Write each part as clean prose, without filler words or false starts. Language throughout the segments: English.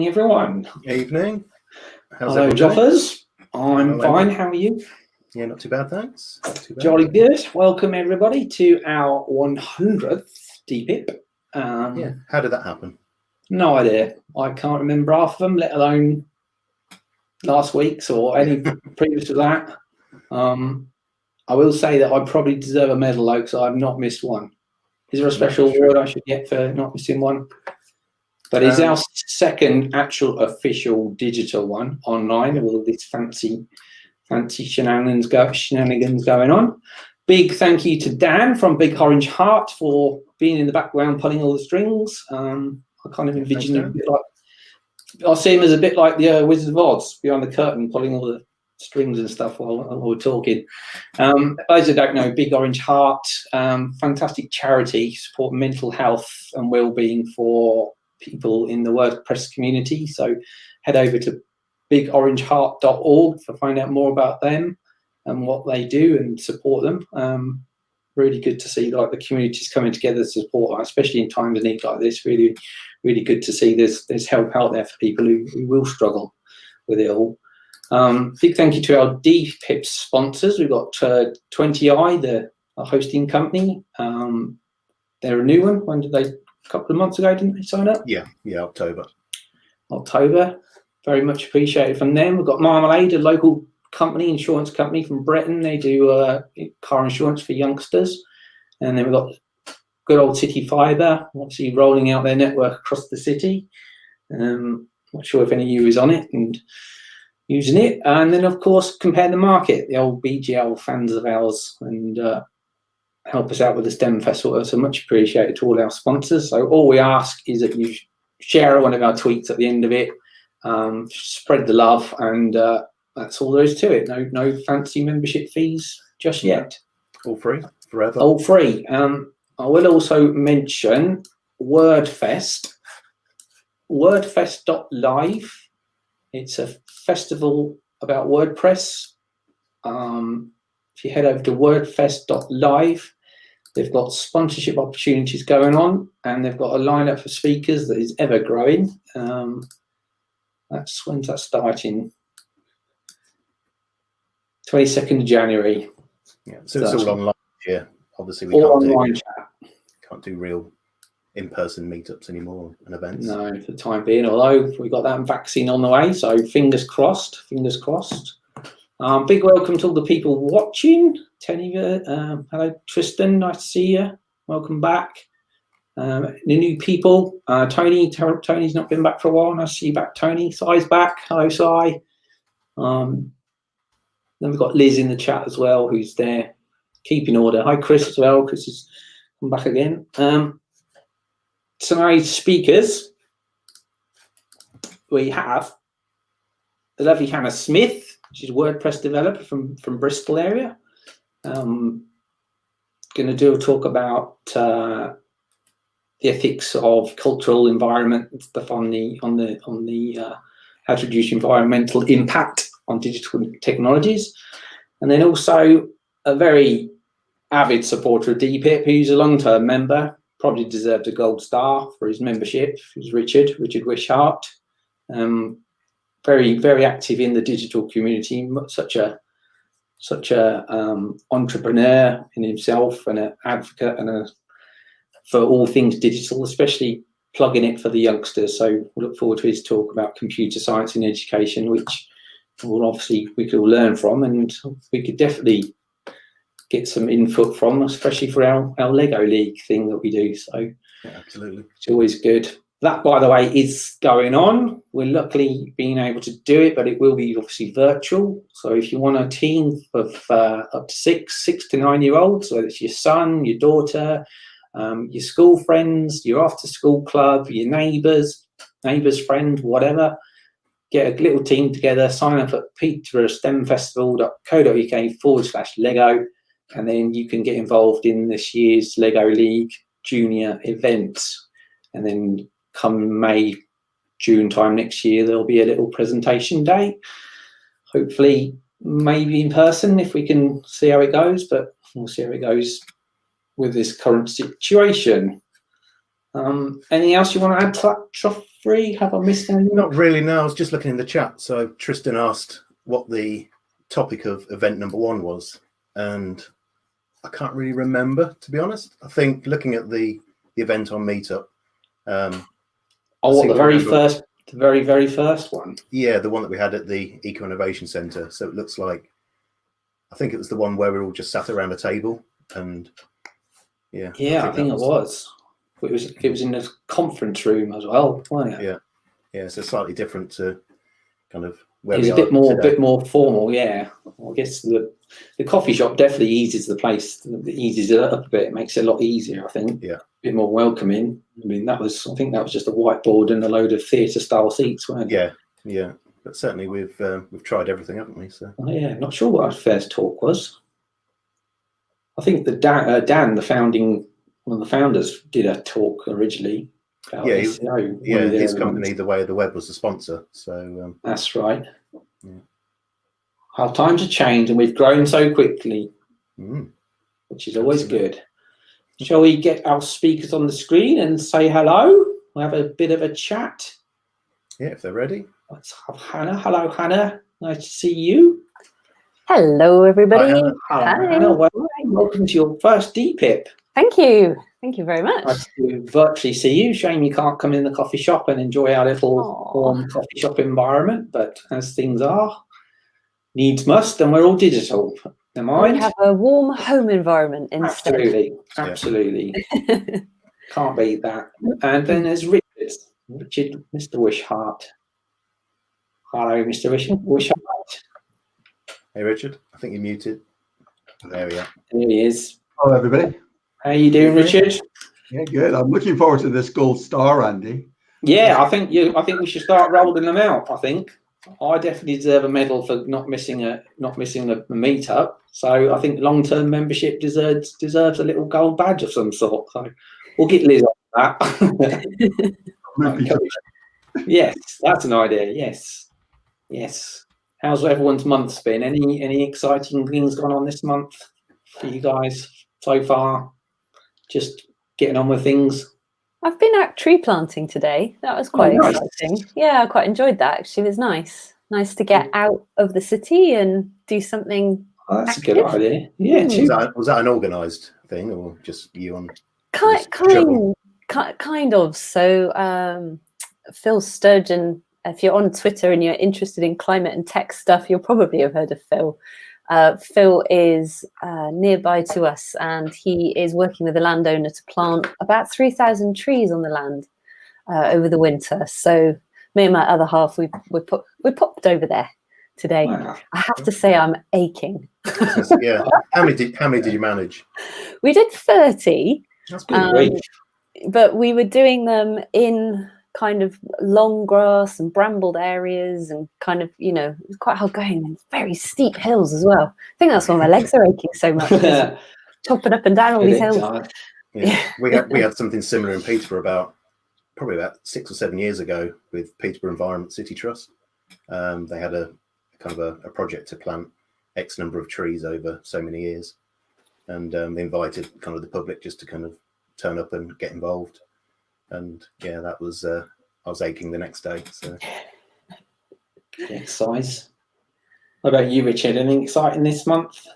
everyone. Evening. How's Hello, Joffers. I'm fine. How are you? Yeah, not too bad, thanks. Not too bad. Jolly good. Welcome, everybody, to our 100th DPiP. Yeah, how did that happen? No idea. I can't remember half of them, let alone last week's or any previous to that. I will say that I probably deserve a medal, though, because I've not missed one. Is there a special award I should get for not missing one? But it's our second actual official digital one online with all these fancy shenanigans going on. Big thank you to Dan from Big Orange Heart for being in the background pulling all the strings. I kind of envision him a bit like, I see him as a bit like the Wizard of Oz behind the curtain pulling all the strings and stuff while we're talking. Those who don't know, Big Orange Heart, fantastic charity, support mental health and well-being for people in the WordPress community. So head over to bigorangeheart.org to find out more about them and what they do and support them. Really good to see like the communities coming together to support, especially in times of need like this. Really, really good to see there's help out there for people who will struggle with it all. Big thank you to our DPiP sponsors. We've got 20i, the hosting company. They're a new one. When did they? A couple of months ago, didn't they sign up? Yeah, October. Very much appreciated from them. We've got Marmalade, a local company, insurance company from Britain. They do car insurance for youngsters. And then we've got good old City Fibre, obviously rolling out their network across the city. Not sure if any of you is on it and using it. And then, of course, Compare the Market, the old BGL fans of ours, and help us out with the STEM Festival. So much appreciated to all our sponsors. So all we ask is that you share one of our tweets at the end of it, spread the love, and that's all there is to it. No fancy membership fees just yet. All free forever. All free. I will also mention WordFest, wordfest.live. It's a festival about WordPress. If you head over to wordfest.live, they've got sponsorship opportunities going on, and they've got a lineup of speakers that is ever growing. When's that starting? 22nd of January. Yeah, so it's all online here. Obviously, we can't do real in-person meetups anymore and events. No, for the time being, although we've got that vaccine on the way, so fingers crossed. Big welcome to all the people watching. Hello, Tristan, nice to see you. Welcome back. The new people, Tony's not been back for a while. Nice to see you back, Tony. Si's back. Hello, Si. Then we've got Liz in the chat as well, who's there, keeping order. Hi, Chris as well. Chris has come back again. Tonight's speakers, we have the lovely Hannah Smith. She's a WordPress developer from Bristol area. Going to do a talk about the ethics of cultural environment and stuff on the how to reduce environmental impact on digital technologies. And then also a very avid supporter of DPiP, who's a long-term member, probably deserved a gold star for his membership, is Richard Wishart. Very, very active in the digital community, such a entrepreneur in himself and an advocate and for all things digital, especially plugging it for the youngsters. So we'll look forward to his talk about computer science in education, which we could all learn from, and we could definitely get some input from, especially for our Lego League thing that we do. So yeah, absolutely, it's always good. That, by the way, is going on. We're luckily being able to do it, but it will be obviously virtual. So if you want a team of up to 6 to 9 year olds, whether it's your son, your daughter, your school friends, your after school club, your neighbours friend, whatever, get a little team together, sign up at peterborough-stemfestival.co.uk/Lego, and then you can get involved in this year's Lego League Junior events. And then come May, June time next year, there'll be a little presentation day. Hopefully, maybe in person if we can see how it goes, but we'll see how it goes with this current situation. Anything else you want to add to that, Joffrey? Have I missed anything? Not really, no. I was just looking in the chat. So Tristan asked what the topic of event number 1 was, and I can't really remember, to be honest. I think looking at the event on Meetup. The very first one? Yeah, the one that we had at the Eco Innovation Centre. So it looks like, I think it was the one where we all just sat around a table, and yeah. Yeah, I think it was. It was in the conference room as well, wasn't it? Yeah. So slightly different to kind of where it's we a are bit more formal. Yeah, I guess the coffee shop definitely eases the place, eases it up a bit. It makes it a lot easier, I think. Yeah, a bit more welcoming. I mean, I think that was just a whiteboard and a load of theatre style seats, weren't it? Yeah. But certainly we've tried everything, haven't we? So not sure what our first talk was. I think the Dan, one of the founders, did a talk originally. His company, The Way of the Web, was the sponsor. So that's right. Yeah. How times have changed, and we've grown so quickly, which is always good. Shall we get our speakers on the screen and say hello? We'll have a bit of a chat. Yeah, if they're ready. Let's have Hannah. Hello, Hannah. Nice to see you. Hello, everybody. Hi, Hannah. Welcome to your first DPiP. Thank you. Thank you very much. Nice to virtually see you. Shame you can't come in the coffee shop and enjoy our little warm coffee shop environment, but as things are, needs must, and we're all digital. Never mind. We have a warm home environment instead. Absolutely. Can't beat that. And then there's Richard, Mr. Wishart. Hello, Mr. Wishart. Hey, Richard. I think you're muted. There we are. There he is. Hello, everybody. How you doing, Richard? Yeah, good. I'm looking forward to this gold star, Andy. Yeah, I think we should start rolling them out. I think I definitely deserve a medal for not missing a meetup. So I think long-term membership deserves a little gold badge of some sort. So we'll get Liz on that. Yes, that's an idea. Yes. How's everyone's month been? Any exciting things going on this month for you guys so far? Just getting on with things. I've been out tree planting today. That was quite exciting. Yeah, I quite enjoyed that. Actually, it was nice. Nice to get out of the city and do something. Oh, that's active. A good idea. Yeah. Was that an organised thing, or just you on? Kind of. So, Phil Sturgeon. If you're on Twitter and you're interested in climate and tech stuff, you'll probably have heard of Phil. Phil is nearby to us, and he is working with a landowner to plant about 3,000 trees on the land over the winter. So me and my other half, we popped over there today. Wow. I have to say I'm aching. Yeah. How many did you manage? We did 30. That's good. But we were doing them in kind of long grass and brambled areas, and kind of, it was quite hard going, and very steep hills as well. I think that's why my legs are aching so much, chopping up and down all these hills. Yeah. We had something similar in Peterborough probably about 6 or 7 years ago with Peterborough Environment City Trust. They had a kind of a project to plant X number of trees over so many years, and they invited kind of the public just to kind of turn up and get involved. And yeah, that was I was aching the next day. So exercise. What about you, Richard? Anything exciting this month?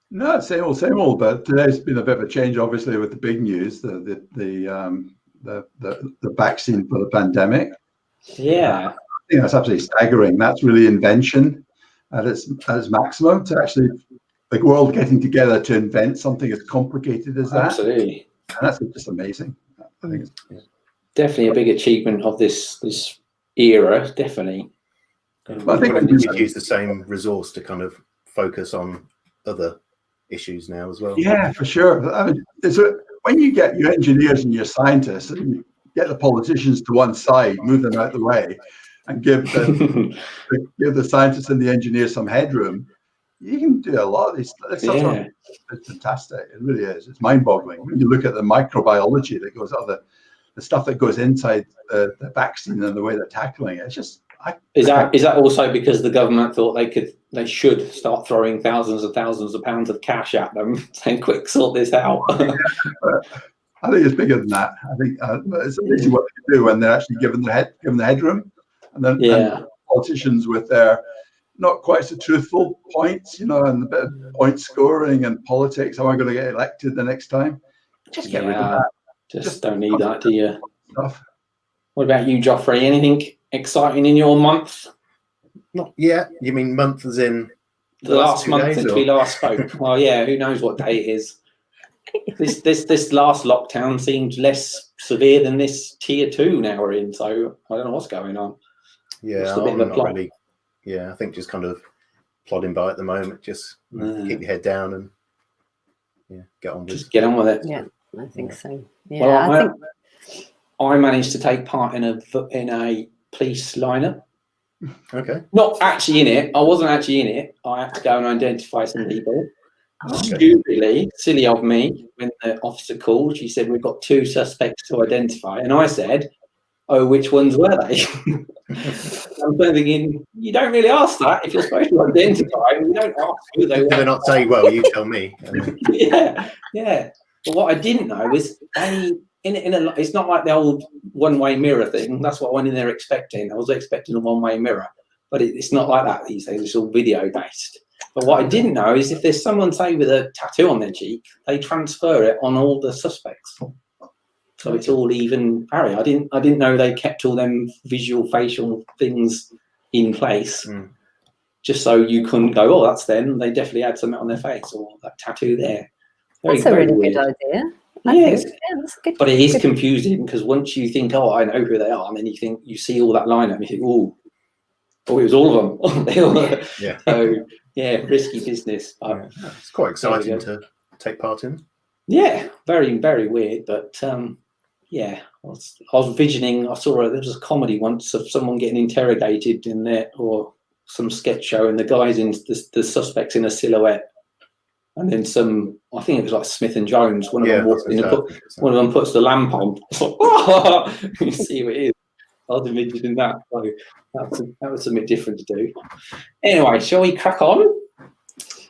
No, same old. But today's been a bit of a change, obviously, with the big news, the vaccine for the pandemic. Yeah, I think that's absolutely staggering. That's really invention at its maximum, to actually the world getting together to invent something as complicated as that. Absolutely, and that's just amazing. I think it's definitely a big achievement of this era. Definitely. I think we could use the same resource to kind of focus on other issues now as well. Yeah, for sure. I mean, when you get your engineers and your scientists, and you get the politicians to one side, move them out the way, and give the scientists and the engineers some headroom, you can do a lot of these. It's fantastic. It really is. It's mind-boggling when you look at the microbiology that goes on, the stuff that goes inside the vaccine and the way they're tackling it. It's just. Is that also because the government thought they should start throwing thousands of pounds of cash at them, saying, "Quick, sort this out"? I think it's bigger than that. I think it's amazing what they do when they're actually given the headroom, and then and politicians with their not quite so truthful points, and a bit of point scoring and politics. How am I going to get elected the next time? Just get rid of that. Just don't need that, do you? Stuff. What about you, Joffrey? Anything exciting in your month? Not yet. You mean month as in The last month since we last spoke? Well, yeah. Who knows what day it is? This last lockdown seemed less severe than this tier 2 now we're in. So I don't know what's going on. Yeah, I'm not really. Yeah, I think just kind of plodding by at the moment. Just keep your head down and get on with it. Just get on with it. Yeah, I think so. Yeah, well, I managed to take part in a police lineup. Okay. Not actually in it. I wasn't actually in it. I had to go and identify some people. Okay. Stupidly, silly of me, when the officer called, she said, "We've got 2 suspects to identify." And I said, "Oh, which ones were they?" I'm thinking, you don't really ask that if you're supposed to identify. You don't ask who they were. They're not saying, "Well, you tell me." Yeah. But what I didn't know is it's not like the old one-way mirror thing. That's what I went in there expecting. I was expecting a one-way mirror, but it's not like that these days. It's all video-based. But what I didn't know is if there's someone, say, with a tattoo on their cheek, they transfer it on all the suspects. So it's all even. Harry, I didn't know they kept all them visual facial things in place, just so you couldn't go, "Oh, that's them. They definitely had something on their face or that tattoo there." That's a really good idea. Yes, that's good. But it is confusing because once you think, "Oh, I know who they are," and then you see all that lineup, and you think, "Oh, it was all of them." Yeah. So risky business. It's quite exciting to take part in. Yeah, very, very weird, but I was visioning. I saw there was a comedy once of someone getting interrogated in there, or some sketch show, and the guys in the suspects in a silhouette, and then I think it was like Smith and Jones. One of them walks in and one of them puts the lamp on. It's like, oh! You see what it is. I was imagining that. So that was something different to do. Anyway, shall we crack on?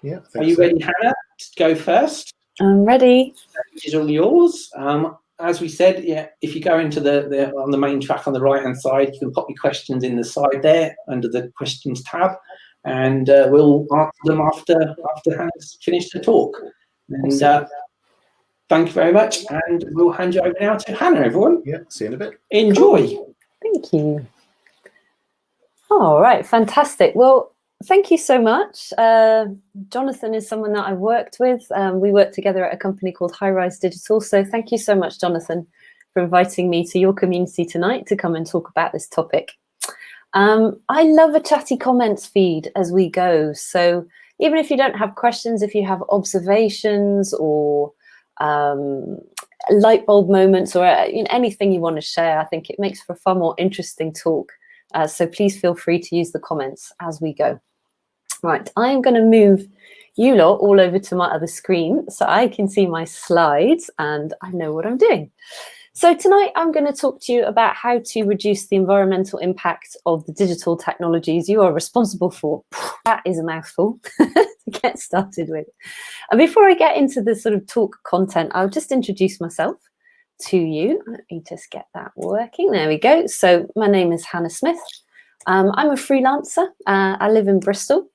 Yeah. Are you ready, Hannah, to go first? I'm ready. Which is all yours. As we said, if you go into on the main track on the right-hand side, you can pop your questions in the side there under the questions tab, and we'll answer them after Hannah's finished the talk. And thank you very much, and we'll hand you over now to Hannah, everyone. Yeah, see you in a bit. Enjoy. Thank you. All right, fantastic. Well, thank you so much. Jonathan is someone that I've worked with. We work together at a company called High Rise Digital. So thank you so much, Jonathan, for inviting me to your community tonight to come and talk about this topic. I love a chatty comments feed as we go. So even if you don't have questions, if you have observations or light bulb moments or anything you want to share, I think it makes for a far more interesting talk. So please feel free to use the comments as we go. Right, I am going to move you lot all over to my other screen so I can see my slides and I know what I'm doing. So tonight I'm going to talk to you about how to reduce the environmental impact of the digital technologies you are responsible for. That is a mouthful to get started with. And before I get into the sort of talk content, I'll just introduce myself to you. Let me just get that working. There we go. So my name is Hannah Smith. I'm a freelancer. I live in Bristol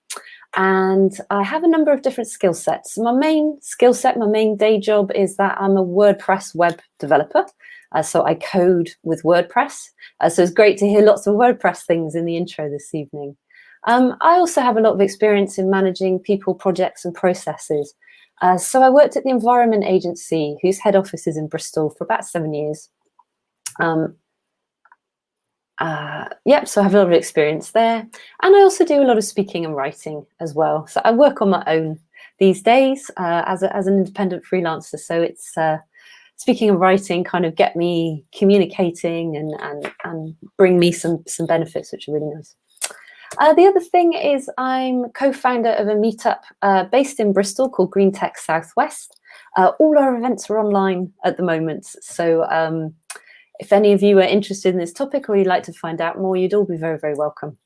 and I have a number of different skill sets. My main skill set, my main day job is that I'm a WordPress web developer. So I code with WordPress. So it's great to hear lots of WordPress things in the intro this evening. I also have a lot of experience in managing people, projects and processes. So I worked at the Environment Agency, whose head office is in Bristol, for about 7 years. So I have a lot of experience there. And I also do a lot of speaking and writing as well. So I work on my own these days as an independent freelancer. So it's speaking and writing kind of get me communicating and bring me some benefits, which are really nice. The other thing is I'm co-founder of a meetup based in Bristol called Green Tech Southwest. All our events are online at the moment. So if any of you are interested in this topic or you'd like to find out more, you'd all be very, very welcome.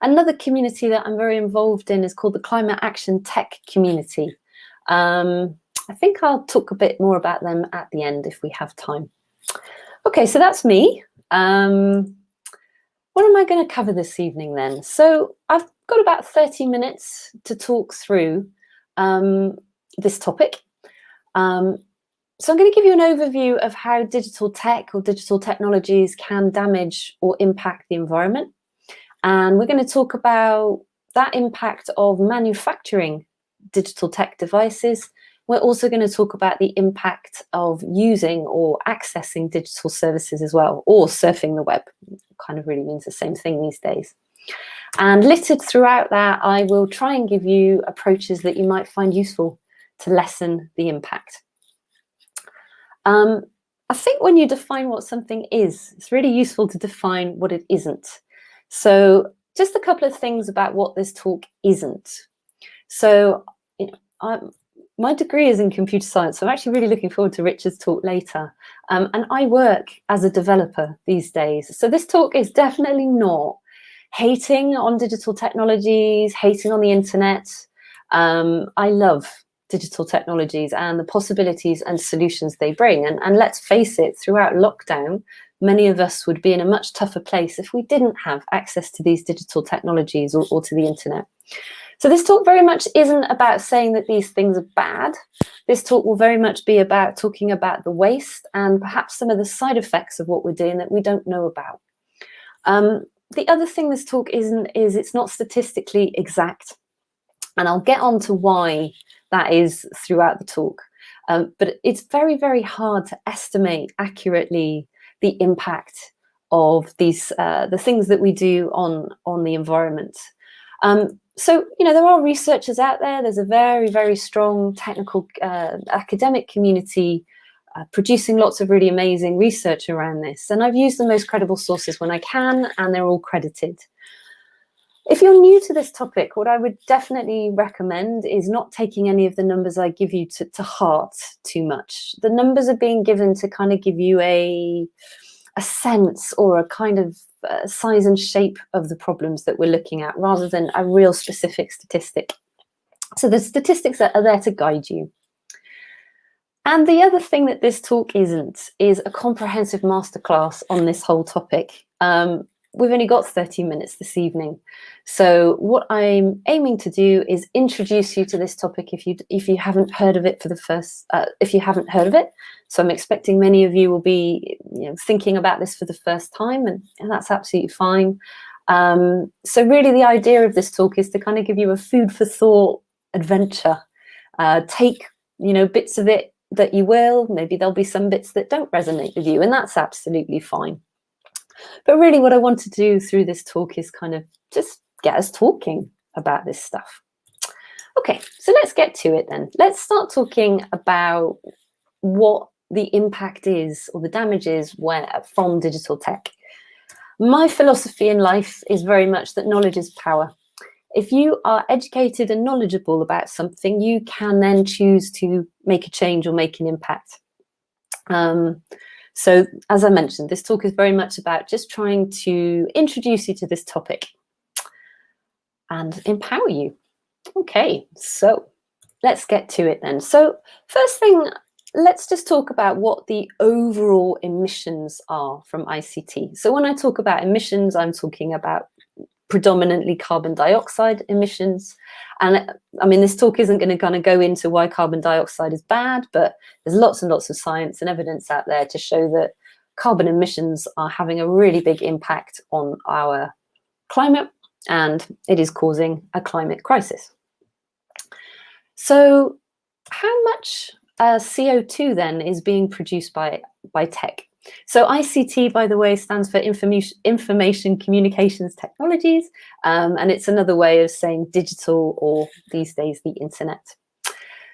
Another community that I'm very involved in is called the Climate Action Tech Community. I think I'll talk a bit more about them at the end if we have time. Okay, so that's me. What am I going to cover this evening then? So I've got about 30 minutes to talk through this topic. So I'm going to give you an overview of how digital tech or digital technologies can damage or impact the environment. And we're going to talk about that impact of manufacturing digital tech devices. We're also going to talk about the impact of using or accessing digital services as well, or surfing the web. It kind of really means the same thing these days. And littered throughout that, I will try and give you approaches that you might find useful to lessen the impact. I think when you define what something is, it's really useful to define what it isn't. So just a couple of things about what this talk isn't. So, my degree is in computer science, so I'm actually really looking forward to Richard's talk later. And I work as a developer these days. So this talk is definitely not hating on digital technologies, hating on the internet. I love digital technologies and the possibilities and solutions they bring. And let's face it, throughout lockdown, many of us would be in a much tougher place if we didn't have access to these digital technologies or to the internet. So this talk very much isn't about saying that these things are bad. This talk will very much be about talking about the waste and perhaps some of the side effects of what we're doing that we don't know about. The other thing this talk isn't is it's not statistically exact. And I'll get on to why that is throughout the talk. But it's very, very hard to estimate accurately the impact of these the things that we do on the environment. So, there are researchers out there. There's a very, very strong technical academic community producing lots of really amazing research around this. And I've used the most credible sources when I can, and they're all credited. If you're new to this topic, what I would definitely recommend is not taking any of the numbers I give you to heart too much. The numbers are being given to kind of give you a sense or a kind of size and shape of the problems that we're looking at, rather than a real specific statistic. So the statistics are there to guide you. And the other thing that this talk isn't is a comprehensive masterclass on this whole topic. We've only got 30 minutes this evening. So what I'm aiming to do is introduce you to this topic if you haven't heard of it So I'm expecting many of you will be thinking about this for the first time, and that's absolutely fine. So really the idea of this talk is to kind of give you a food for thought adventure. Take bits of it that you will. Maybe there'll be some bits that don't resonate with you, and that's absolutely fine. But really what I want to do through this talk is kind of just get us talking about this stuff. Okay, so let's get to it then. Let's start talking about what the impact is or the damage is from digital tech. My philosophy in life is very much that knowledge is power. If you are educated and knowledgeable about something, you can then choose to make a change or make an impact. So as I mentioned, this talk is very much about just trying to introduce you to this topic and empower you. Okay, so let's get to it then. So first thing, let's just talk about what the overall emissions are from ICT. So when I talk about emissions, I'm talking about predominantly carbon dioxide emissions. And I mean, this talk isn't going to kind of go into why carbon dioxide is bad, but there's lots and lots of science and evidence out there to show that carbon emissions are having a really big impact on our climate, and it is causing a climate crisis. So how much CO2 then is being produced by tech? So ICT, by the way, stands for Information Communications Technologies, and it's another way of saying digital, or these days the internet.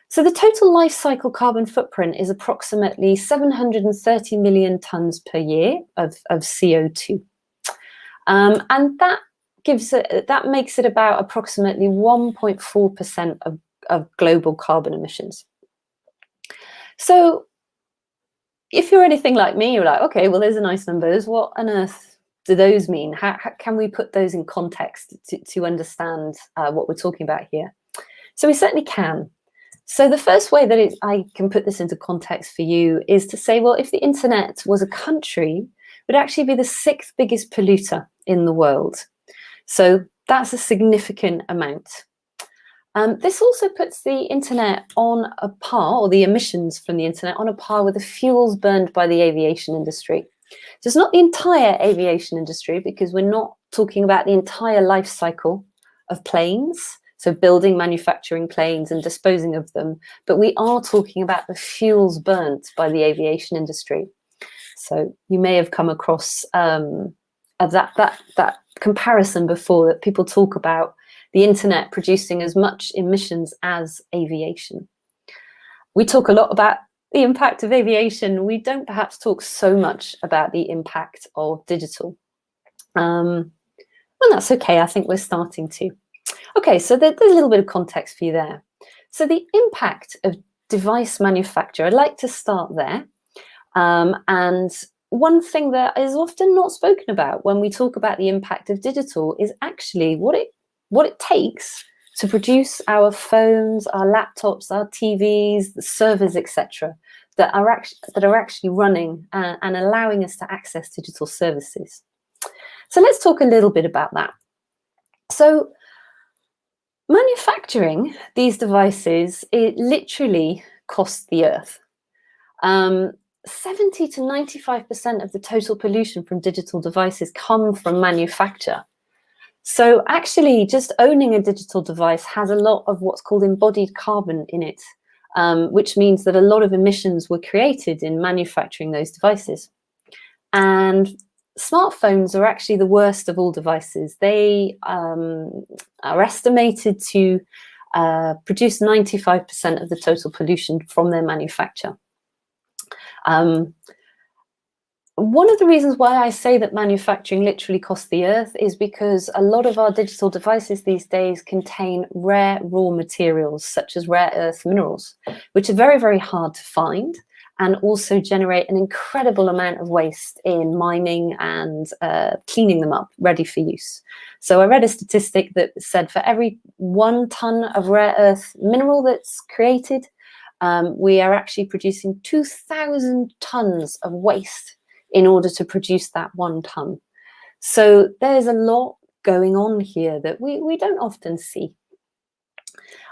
So the total life cycle carbon footprint is approximately 730 million tonnes per year of CO2, and that makes it about approximately 1.4% of global carbon emissions. So if you're anything like me, you're like, okay, well, those are nice numbers. What on earth do those mean? How can we put those in context to understand what we're talking about here? So we certainly can. So the first way that I can put this into context for you is to say, well, if the internet was a country, it would actually be the 6th biggest polluter in the world. So that's a significant amount. This also puts the internet on a par, or the emissions from the internet on a par with the fuels burned by the aviation industry. So it's not the entire aviation industry, because we're not talking about the entire life cycle of planes, so building, manufacturing planes and disposing of them, but we are talking about the fuels burnt by the aviation industry. So you may have come across that comparison before, that people talk about the internet producing as much emissions as aviation. We talk a lot about the impact of aviation. We don't perhaps talk so much about the impact of digital. Well, that's okay. I think we're starting to. Okay, so there's a little bit of context for you there. So the impact of device manufacture, I'd like to start there. And one thing that is often not spoken about when we talk about the impact of digital is actually what it takes to produce our phones, our laptops, our TVs, the servers, etc., that are actually running and allowing us to access digital services. So let's talk a little bit about that. So manufacturing these devices, it literally costs the earth. 70 to 95% of the total pollution from digital devices come from manufacture. So actually just owning a digital device has a lot of what's called embodied carbon in it, which means that a lot of emissions were created in manufacturing those devices. And smartphones are actually the worst of all devices. They are estimated to produce 95% of the total pollution from their manufacture. One of the reasons why I say that manufacturing literally costs the earth is because a lot of our digital devices these days contain rare raw materials, such as rare earth minerals, which are very, very hard to find, and also generate an incredible amount of waste in mining and cleaning them up, ready for use. So I read a statistic that said for every 1 ton of rare earth mineral that's created, we are actually producing 2,000 tons of waste in order to produce that 1 ton. So there's a lot going on here that we don't often see.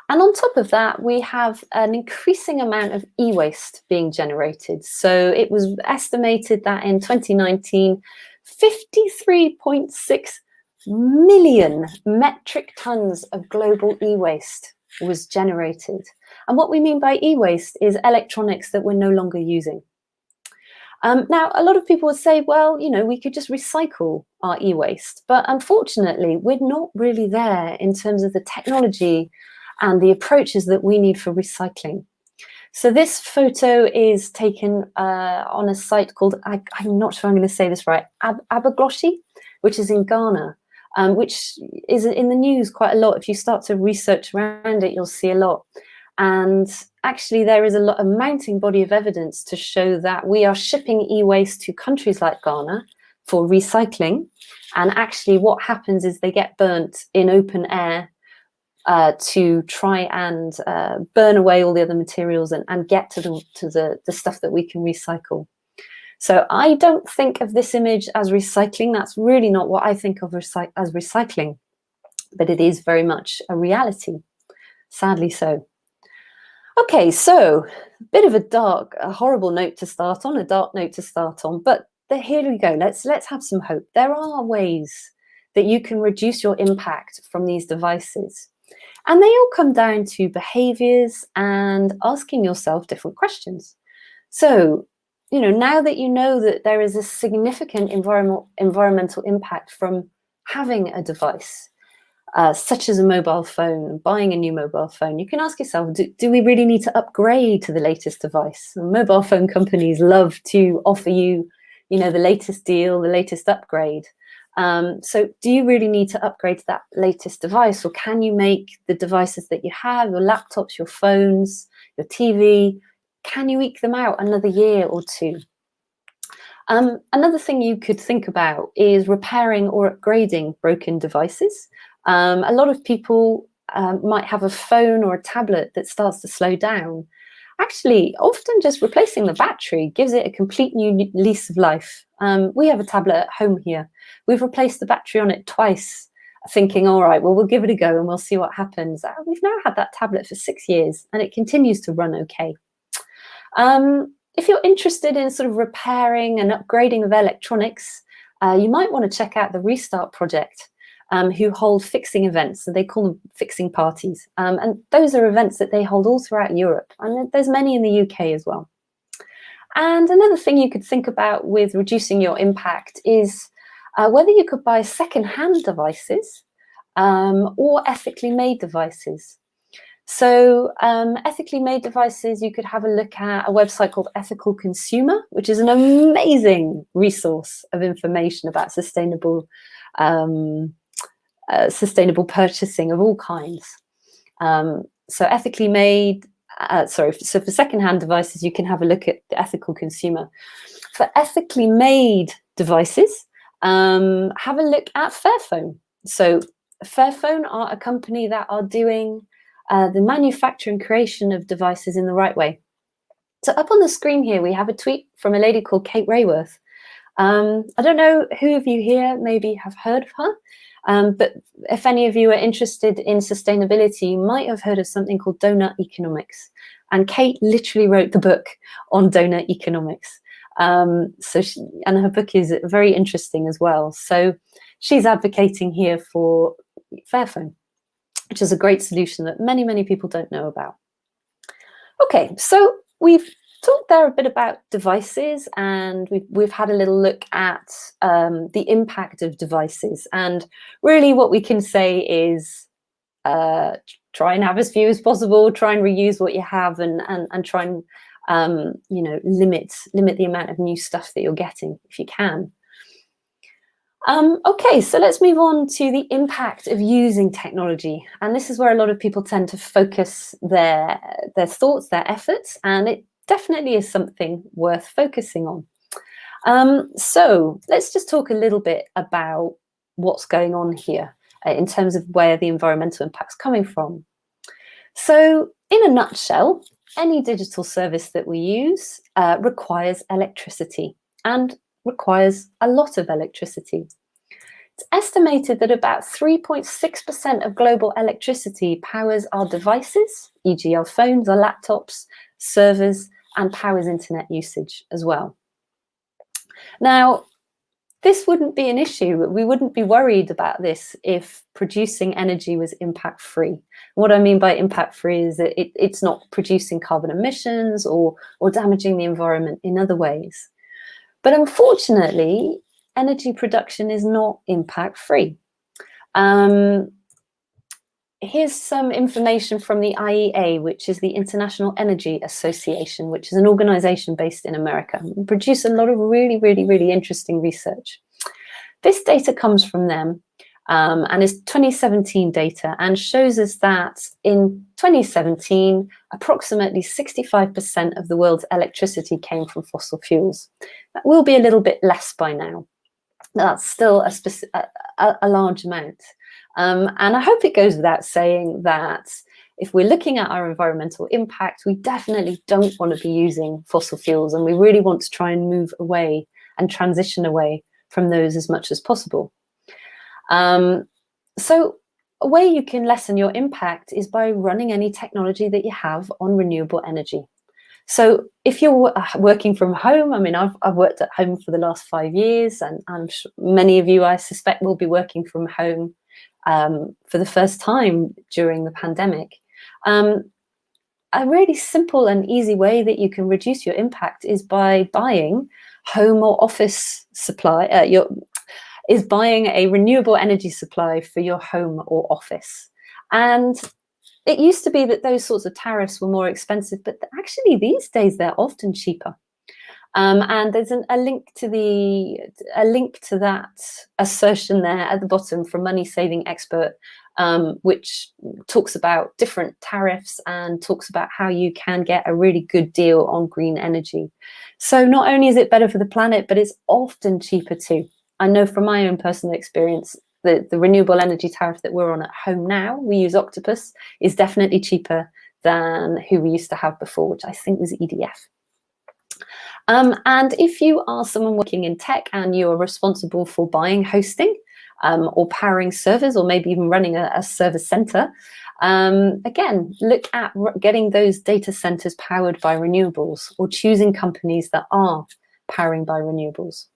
And on top of that, we have an increasing amount of e-waste being generated. So it was estimated that in 2019, 53.6 million metric tons of global e-waste was generated. And what we mean by e-waste is electronics that we're no longer using. Now, a lot of people would say, well, you know, we could just recycle our e-waste. But unfortunately, we're not really there in terms of the technology and the approaches that we need for recycling. So this photo is taken on a site called, I'm not sure I'm going to say this right, Abergloshi, which is in Ghana, which is in the news quite a lot. If you start to research around it, you'll see a lot. And actually, there is a mounting body of evidence to show that we are shipping e-waste to countries like Ghana for recycling. And actually, what happens is they get burnt in open air to try and burn away all the other materials and get to the stuff that we can recycle. So I don't think of this image as recycling. That's really not what I think of as recycling, but it is very much a reality, sadly so. Okay, so a bit of a horrible note to start on, a dark note to start on, but here we go. Let's have some hope. There are ways that you can reduce your impact from these devices. And they all come down to behaviors and asking yourself different questions. So, you know, now that you know that there is a significant environmental impact from having a device, such as a mobile phone, buying a new mobile phone, you can ask yourself, do we really need to upgrade to the latest device? And mobile phone companies love to offer you, you know, the latest deal, the latest upgrade. So do you really need to upgrade to that latest device, or can you make the devices that you have, your laptops, your phones, your TV, can you eke them out another year or two? Another thing you could think about is repairing or upgrading broken devices. A lot of people might have a phone or a tablet that starts to slow down. Actually, often just replacing the battery gives it a complete new lease of life. We have a tablet at home here. We've replaced the battery on it twice, thinking, all right, well, we'll give it a go and we'll see what happens. We've now had that tablet for 6 years and it continues to run okay. If you're interested in sort of repairing and upgrading of electronics, you might want to check out the Restart project, who hold fixing events. So they call them fixing parties. And those are events that they hold all throughout Europe. And there's many in the UK as well. And another thing you could think about with reducing your impact is whether you could buy second-hand devices or ethically made devices. So ethically made devices, you could have a look at a website called Ethical Consumer, which is an amazing resource of information about sustainable purchasing of all kinds. So ethically made, so for second-hand devices, you can have a look at the Ethical Consumer. For ethically made devices, have a look at Fairphone. So Fairphone are a company that are doing the manufacture and creation of devices in the right way. So up on the screen here, we have a tweet from a lady called Kate Rayworth. I don't know who of you here maybe have heard of her, but if any of you are interested in sustainability, you might have heard of something called donut economics. And Kate literally wrote the book on donut economics. And her book is very interesting as well. So she's advocating here for Fairphone, which is a great solution that many, many people don't know about. Okay, so we've talked there a bit about devices, and we've had a little look at the impact of devices. And really what we can say is try and have as few as possible, try and reuse what you have, and try and limit the amount of new stuff that you're getting if you can. Okay, so let's move on to the impact of using technology. And this is where a lot of people tend to focus their thoughts, their efforts, and it definitely is something worth focusing on. So let's just talk a little bit about what's going on here in terms of where the environmental impact's coming from. So in a nutshell, any digital service that we use requires electricity and requires a lot of electricity. It's estimated that about 3.6% of global electricity powers our devices, e.g. our phones, our laptops, servers, and powers internet usage as well. Now, this wouldn't be an issue. We wouldn't be worried about this if producing energy was impact-free. What I mean by impact-free is that it's not producing carbon emissions or damaging the environment in other ways. But unfortunately, energy production is not impact-free. Here's some information from the IEA, which is the International Energy Association, which is an organization based in America. We produce a lot of really, really, really interesting research. This data comes from them and is 2017 data, and shows us that in 2017, approximately 65% of the world's electricity came from fossil fuels. That will be a little bit less by now. That's still a large amount. And I hope it goes without saying that if we're looking at our environmental impact, we definitely don't want to be using fossil fuels, and we really want to try and move away and transition away from those as much as possible. So a way you can lessen your impact is by running any technology that you have on renewable energy. So if you're working from home, I mean, I've worked at home for the last 5 years, and many of you, I suspect, will be working from home for the first time during the pandemic. A really simple and easy way that you can reduce your impact is by buying home or office supply, is buying a renewable energy supply for your home or office. And it used to be that those sorts of tariffs were more expensive, but actually these days they're often cheaper. And there's a link to that assertion there at the bottom from Money Saving Expert, which talks about different tariffs and talks about how you can get a really good deal on green energy. So not only is it better for the planet, but it's often cheaper too. I know from my own personal experience, the renewable energy tariff that we're on at home now, we use Octopus, is definitely cheaper than who we used to have before, which I think was EDF. And if you are someone working in tech and you are responsible for buying hosting or powering servers, or maybe even running a service center, again, look at getting those data centers powered by renewables, or choosing companies that are powering by renewables.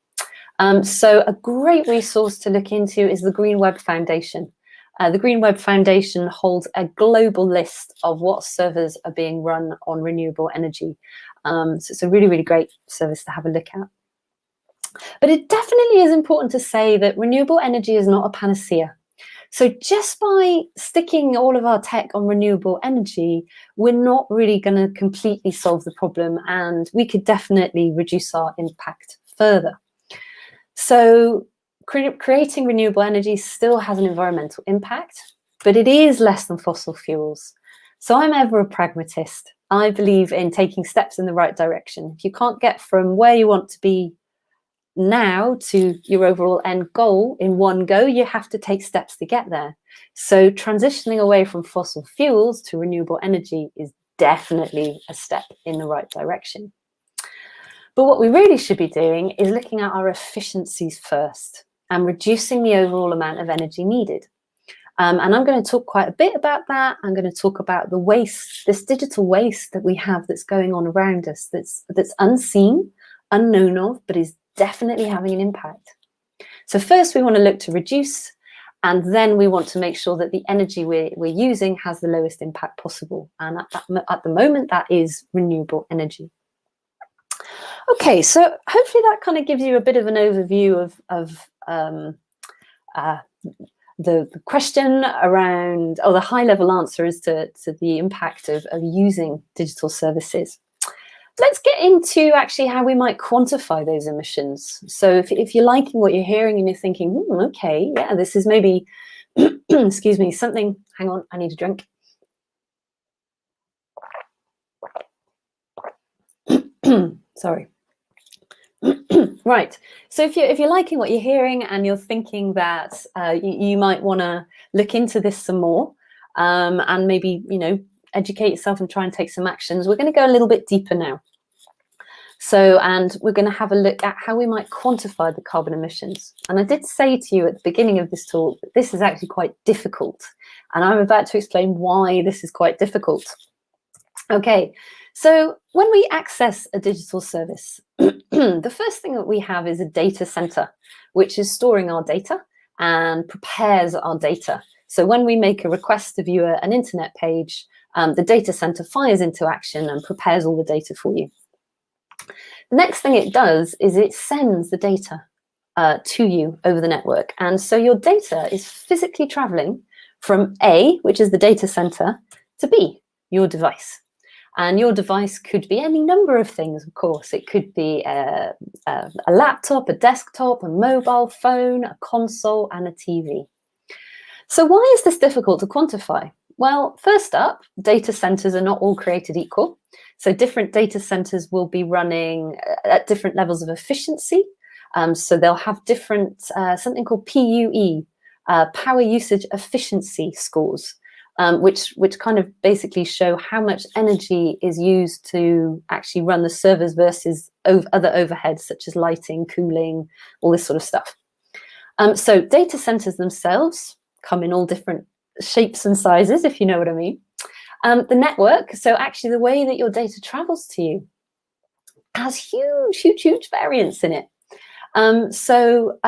So a great resource to look into is the Green Web Foundation. The Green Web Foundation holds a global list of what servers are being run on renewable energy. So it's a really, really great service to have a look at. But it definitely is important to say that renewable energy is not a panacea. So just by sticking all of our tech on renewable energy, we're not really going to completely solve the problem, and we could definitely reduce our impact further. So creating renewable energy still has an environmental impact, but it is less than fossil fuels. So I'm ever a pragmatist. I believe in taking steps in the right direction. If you can't get from where you want to be now to your overall end goal in one go, you have to take steps to get there. So transitioning away from fossil fuels to renewable energy is definitely a step in the right direction. But what we really should be doing is looking at our efficiencies first and reducing the overall amount of energy needed. And I'm going to talk quite a bit about that. I'm going to talk about the waste, this digital waste that we have that's going on around us, that's unseen, unknown of, but is definitely having an impact. So first we want to look to reduce, and then we want to make sure that the energy we're using has the lowest impact possible. And at the moment, that is renewable energy. Okay, so hopefully that kind of gives you a bit of an overview of the question around, or the high-level answer as to the impact of using digital services. Let's get into actually how we might quantify those emissions. So if you're liking what you're hearing and you're thinking, okay, yeah, this is maybe, excuse me, something, hang on, I need a drink. Sorry. Right. So if you're liking what you're hearing and you're thinking that you might want to look into this some more, and maybe, educate yourself and try and take some actions, we're going to go a little bit deeper now. So, and we're going to have a look at how we might quantify the carbon emissions. And I did say to you at the beginning of this talk that this is actually quite difficult. And I'm about to explain why this is quite difficult. Okay, so when we access a digital service, the first thing that we have is a data center, which is storing our data and prepares our data. So when we make a request to view an internet page, the data center fires into action and prepares all the data for you. The next thing it does is it sends the data to you over the network. And so your data is physically traveling from A, which is the data center, to B, your device. And your device could be any number of things, of course. It could be a laptop, a desktop, a mobile phone, a console, and a TV. So why is this difficult to quantify? Well, first up, data centers are not all created equal. So different data centers will be running at different levels of efficiency. So they'll have different, something called PUE, power usage efficiency scores, which kind of basically show how much energy is used to actually run the servers versus other overheads such as lighting, cooling, all this sort of stuff. So data centers themselves come in all different shapes and sizes, if you know what I mean. The network, so actually the way that your data travels to you, has huge variance in it. So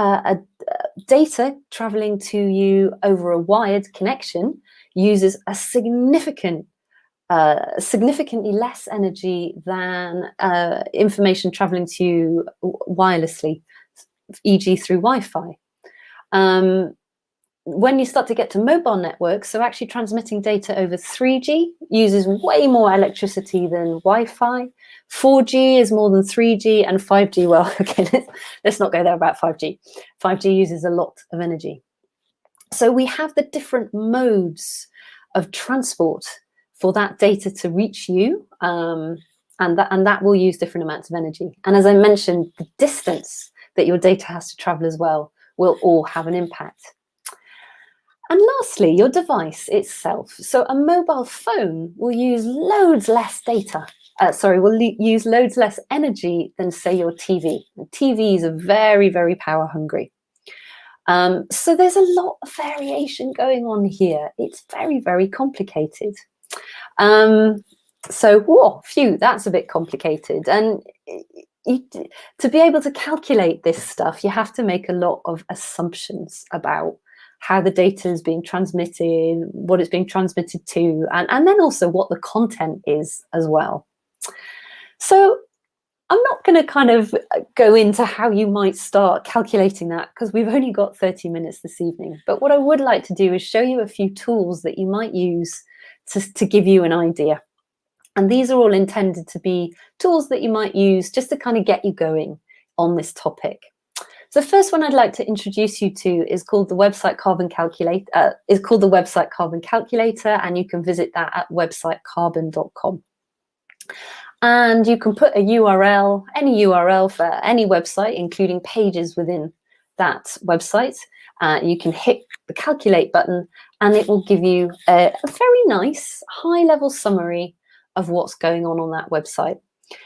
data traveling to you over a wired connection uses a significantly less energy than information traveling to you wirelessly, e.g. through Wi-Fi. When you start to get to mobile networks, so actually transmitting data over 3G uses way more electricity than Wi-Fi. 4G is more than 3G, and 5G, well, okay, let's not go there about 5G. 5G uses a lot of energy. So we have the different modes of transport for that data to reach you, and that will use different amounts of energy. And as I mentioned, the distance that your data has to travel as well will all have an impact. And lastly, your device itself. So a mobile phone will use loads less data. Use loads less energy than, say, your TV. And TVs are very, very power hungry. So there's a lot of variation going on here. It's very, very complicated. That's a bit complicated. And to be able to calculate this stuff, you have to make a lot of assumptions about how the data is being transmitted, what it's being transmitted to, and then also what the content is as well. So I'm not going to kind of go into how you might start calculating that, because we've only got 30 minutes this evening. But what I would like to do is show you a few tools that you might use to give you an idea. And these are all intended to be tools that you might use just to kind of get you going on this topic. So the first one I'd like to introduce you to is called the website Carbon Calculator. And you can visit that at websitecarbon.com. And you can put a URL, any URL for any website, including pages within that website. You can hit the calculate button, and it will give you a very nice high-level summary of what's going on that website.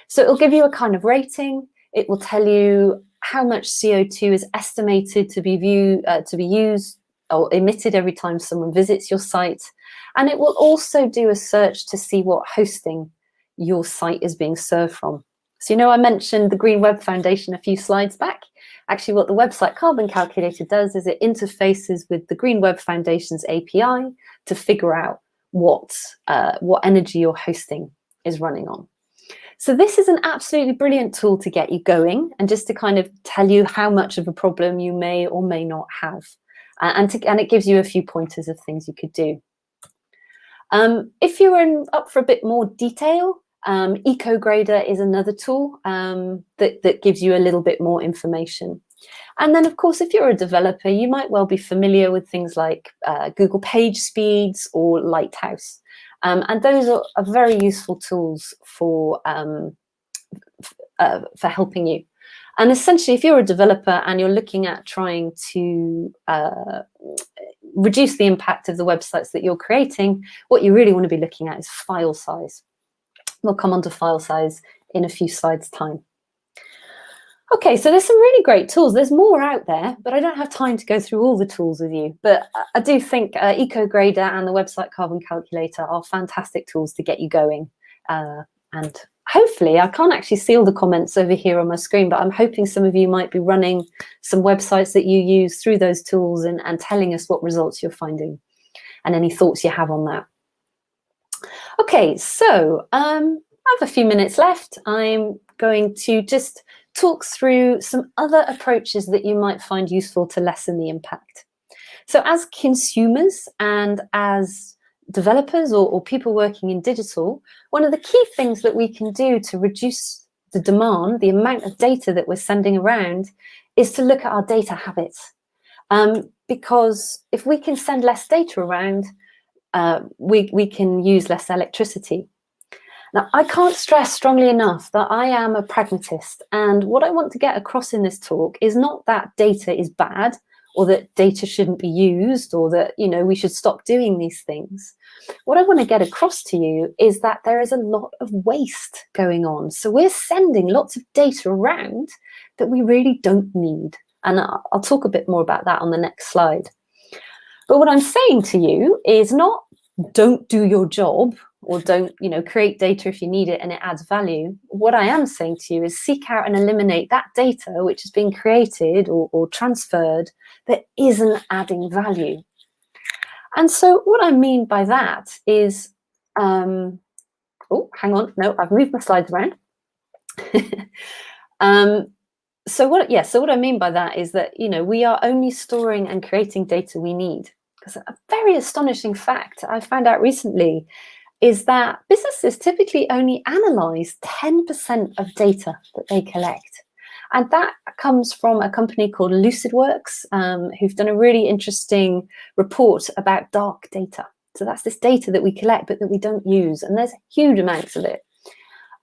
So it'll give you a kind of rating. It will tell you how much CO2 is estimated to be used or emitted every time someone visits your site. And it will also do a search to see what hosting your site is being served from. So, I mentioned the Green Web Foundation a few slides back. Actually, what the website Carbon Calculator does is it interfaces with the Green Web Foundation's API to figure out what energy your hosting is running on. So this is an absolutely brilliant tool to get you going, and just to kind of tell you how much of a problem you may or may not have. And it gives you a few pointers of things you could do. If you're up for a bit more detail, EcoGrader is another tool that gives you a little bit more information. And then, of course, if you're a developer, you might well be familiar with things like Google Page Speeds or Lighthouse. And those are very useful tools for helping you. And essentially, if you're a developer and you're looking at trying to reduce the impact of the websites that you're creating, what you really want to be looking at is file size. We'll come on to file size in a few slides' time. Okay, so there's some really great tools. There's more out there, but I don't have time to go through all the tools with you. But I do think EcoGrader and the website Carbon Calculator are fantastic tools to get you going. And hopefully, I can't actually see all the comments over here on my screen, but I'm hoping some of you might be running some websites that you use through those tools and telling us what results you're finding and any thoughts you have on that. Okay, so I have a few minutes left. I'm going to just talk through some other approaches that you might find useful to lessen the impact. So as consumers and as developers or people working in digital, one of the key things that we can do to reduce the demand, the amount of data that we're sending around, is to look at our data habits. Because if we can send less data around, we can use less electricity. Now, I can't stress strongly enough that I am a pragmatist, and what I want to get across in this talk is not that data is bad, or that data shouldn't be used, or that we should stop doing these things. What I want to get across to you is that there is a lot of waste going on. So we're sending lots of data around that we really don't need, and I'll talk a bit more about that on the next slide. But what I'm saying to you is not don't do your job, or don't create data if you need it and it adds value. What I am saying to you is seek out and eliminate that data which is being created or transferred that isn't adding value. And so what I mean by that is, oh, hang on, no, I've moved my slides around. So what I mean by that is that we are only storing and creating data we need. Because a very astonishing fact I found out recently is that businesses typically only analyze 10% of data that they collect. And that comes from a company called LucidWorks, who've done a really interesting report about dark data. So that's this data that we collect but that we don't use, and there's huge amounts of it.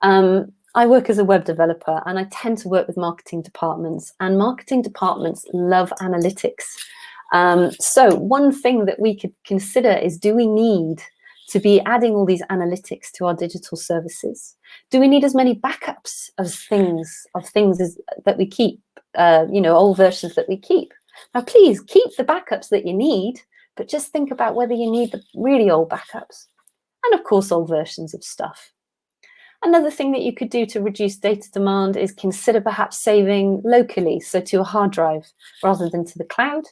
I work as a web developer, and I tend to work with marketing departments, and marketing departments love analytics. So one thing that we could consider is, do we need to be adding all these analytics to our digital services? Do we need as many backups of things as that we keep, old versions that we keep? Now, please keep the backups that you need, but just think about whether you need the really old backups. And of course, old versions of stuff. Another thing that you could do to reduce data demand is consider perhaps saving locally, so to a hard drive rather than to the cloud.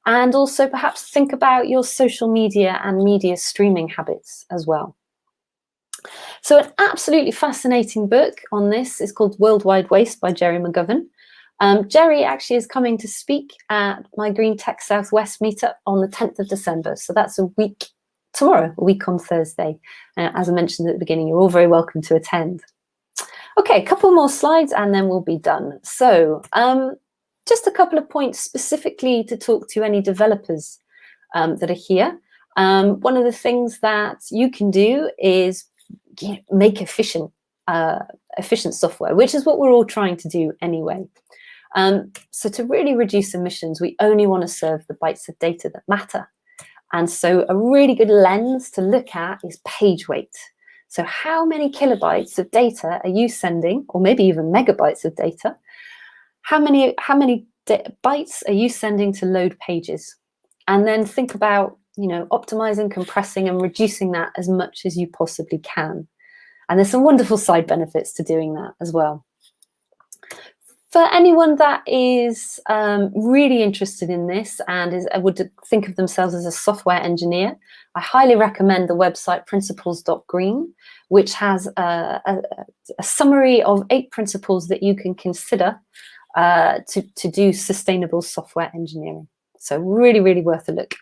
And also perhaps think about your social media and media streaming habits as well. So an absolutely fascinating book on this is called Worldwide Waste by Jerry Mcgovern. Jerry actually is coming to speak at my Green Tech Southwest meetup on the 10th of December. So that's a week tomorrow, a week on Thursday. As I mentioned at the beginning, you're all very welcome to attend. Okay, a couple more slides and then we'll be done. So just a couple of points specifically to talk to any developers that are here. One of the things that you can do is make efficient software, which is what we're all trying to do anyway. So to really reduce emissions, we only want to serve the bytes of data that matter. And so a really good lens to look at is page weight. So how many kilobytes of data are you sending, or maybe even megabytes of data? How many bytes are you sending to load pages? And then think about, optimizing, compressing, and reducing that as much as you possibly can. And there's some wonderful side benefits to doing that as well. For anyone that is really interested in this and would think of themselves as a software engineer, I highly recommend the website principles.green, which has a summary of 8 principles that you can consider to do sustainable software engineering. So really, really worth a look.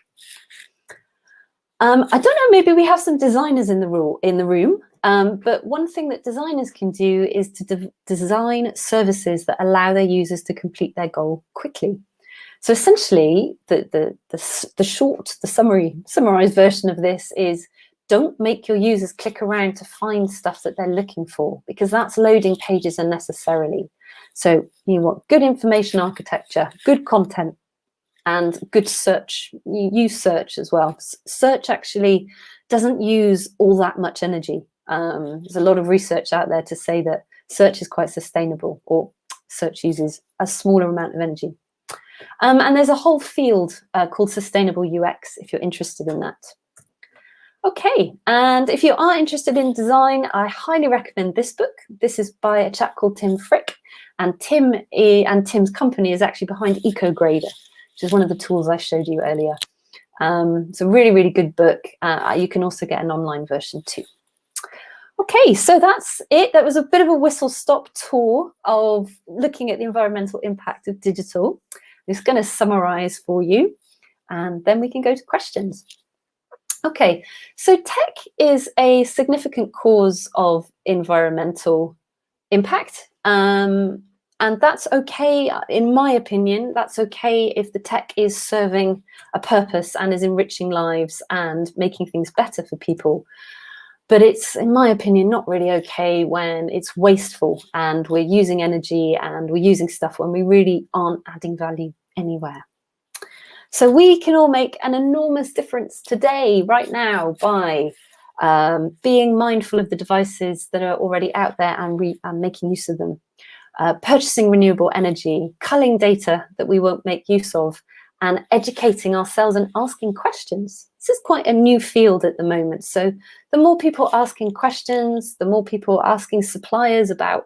I don't know, maybe we have some designers in the room, but one thing that designers can do is to design services that allow their users to complete their goal quickly. So essentially, the summarized version of this is, don't make your users click around to find stuff that they're looking for, because that's loading pages unnecessarily. So you want good information architecture, good content, and good search. You use search as well. Search actually doesn't use all that much energy. There's a lot of research out there to say that search is quite sustainable, or search uses a smaller amount of energy. And there's a whole field called sustainable UX, if you're interested in that. Okay, and if you are interested in design, I highly recommend this book. This is by a chap called Tim Frick, and Tim's company is actually behind EcoGrader, which is one of the tools I showed you earlier. It's a really, really good book. You can also get an online version too. Okay, so that's it. That was a bit of a whistle-stop tour of looking at the environmental impact of digital. I'm just going to summarize for you, and then we can go to questions. Okay, so tech is a significant cause of environmental impact. And that's okay, in my opinion. That's okay if the tech is serving a purpose and is enriching lives and making things better for people. But it's, in my opinion, not really okay when it's wasteful and we're using energy and we're using stuff when we really aren't adding value anywhere. So we can all make an enormous difference today, right now, by being mindful of the devices that are already out there and making use of them. Purchasing renewable energy, culling data that we won't make use of, and educating ourselves and asking questions. This is quite a new field at the moment. So the more people asking questions, the more people asking suppliers about,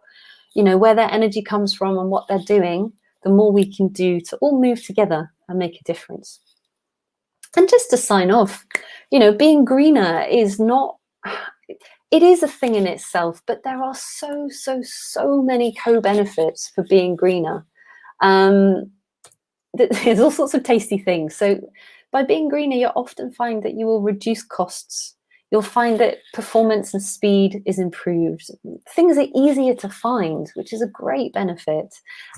where their energy comes from and what they're doing, the more we can do to all move together and make a difference. And just to sign off, being greener is not, it is a thing in itself, but there are so many co-benefits for being greener. There's all sorts of tasty things. So by being greener, you'll often find that you will reduce costs. You'll find that performance and speed is improved. Things are easier to find, which is a great benefit.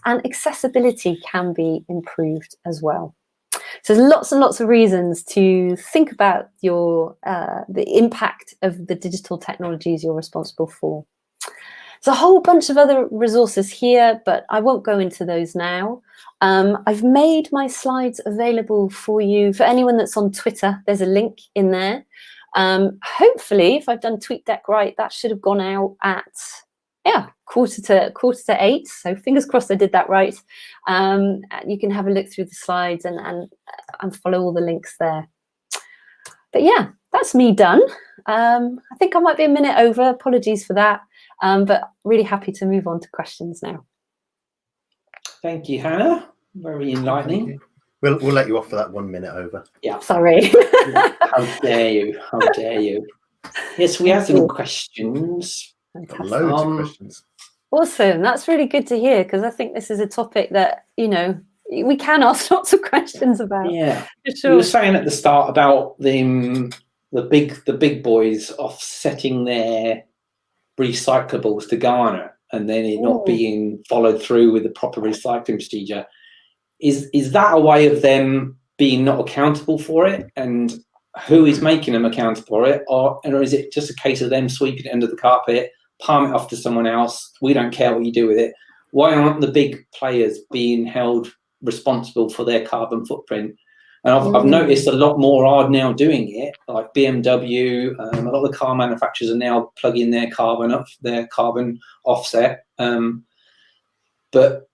And accessibility can be improved as well. So there's lots and lots of reasons to think about the impact of the digital technologies you're responsible for. There's a whole bunch of other resources here, but I won't go into those now. I've made my slides available for you. For anyone that's on Twitter, there's a link in there. Hopefully, if I've done TweetDeck right, that should have gone out at, quarter to 8. So fingers crossed I did that right. You can have a look through the slides and follow all the links there. But yeah, that's me done. I think I might be a minute over. Apologies for that. But really happy to move on to questions now. Thank you, Hannah. Very enlightening. We'll let you off for that 1 minute over. Yeah, sorry. How dare you? How dare you? Yes, we have some questions. Got loads of questions. Awesome. That's really good to hear, because I think this is a topic that, we can ask lots of questions about. Yeah. For sure. You were saying at the start about the big boys offsetting their recyclables to Ghana and then it not being followed through with the proper recycling procedure. Is that a way of them being not accountable for it? And who is making them accountable for it? Or is it just a case of them sweeping it under the carpet, palm it off to someone else? We don't care what you do with it. Why aren't the big players being held responsible for their carbon footprint? And I've noticed a lot more are now doing it, like BMW. A lot of the car manufacturers are now plugging their carbon offset. But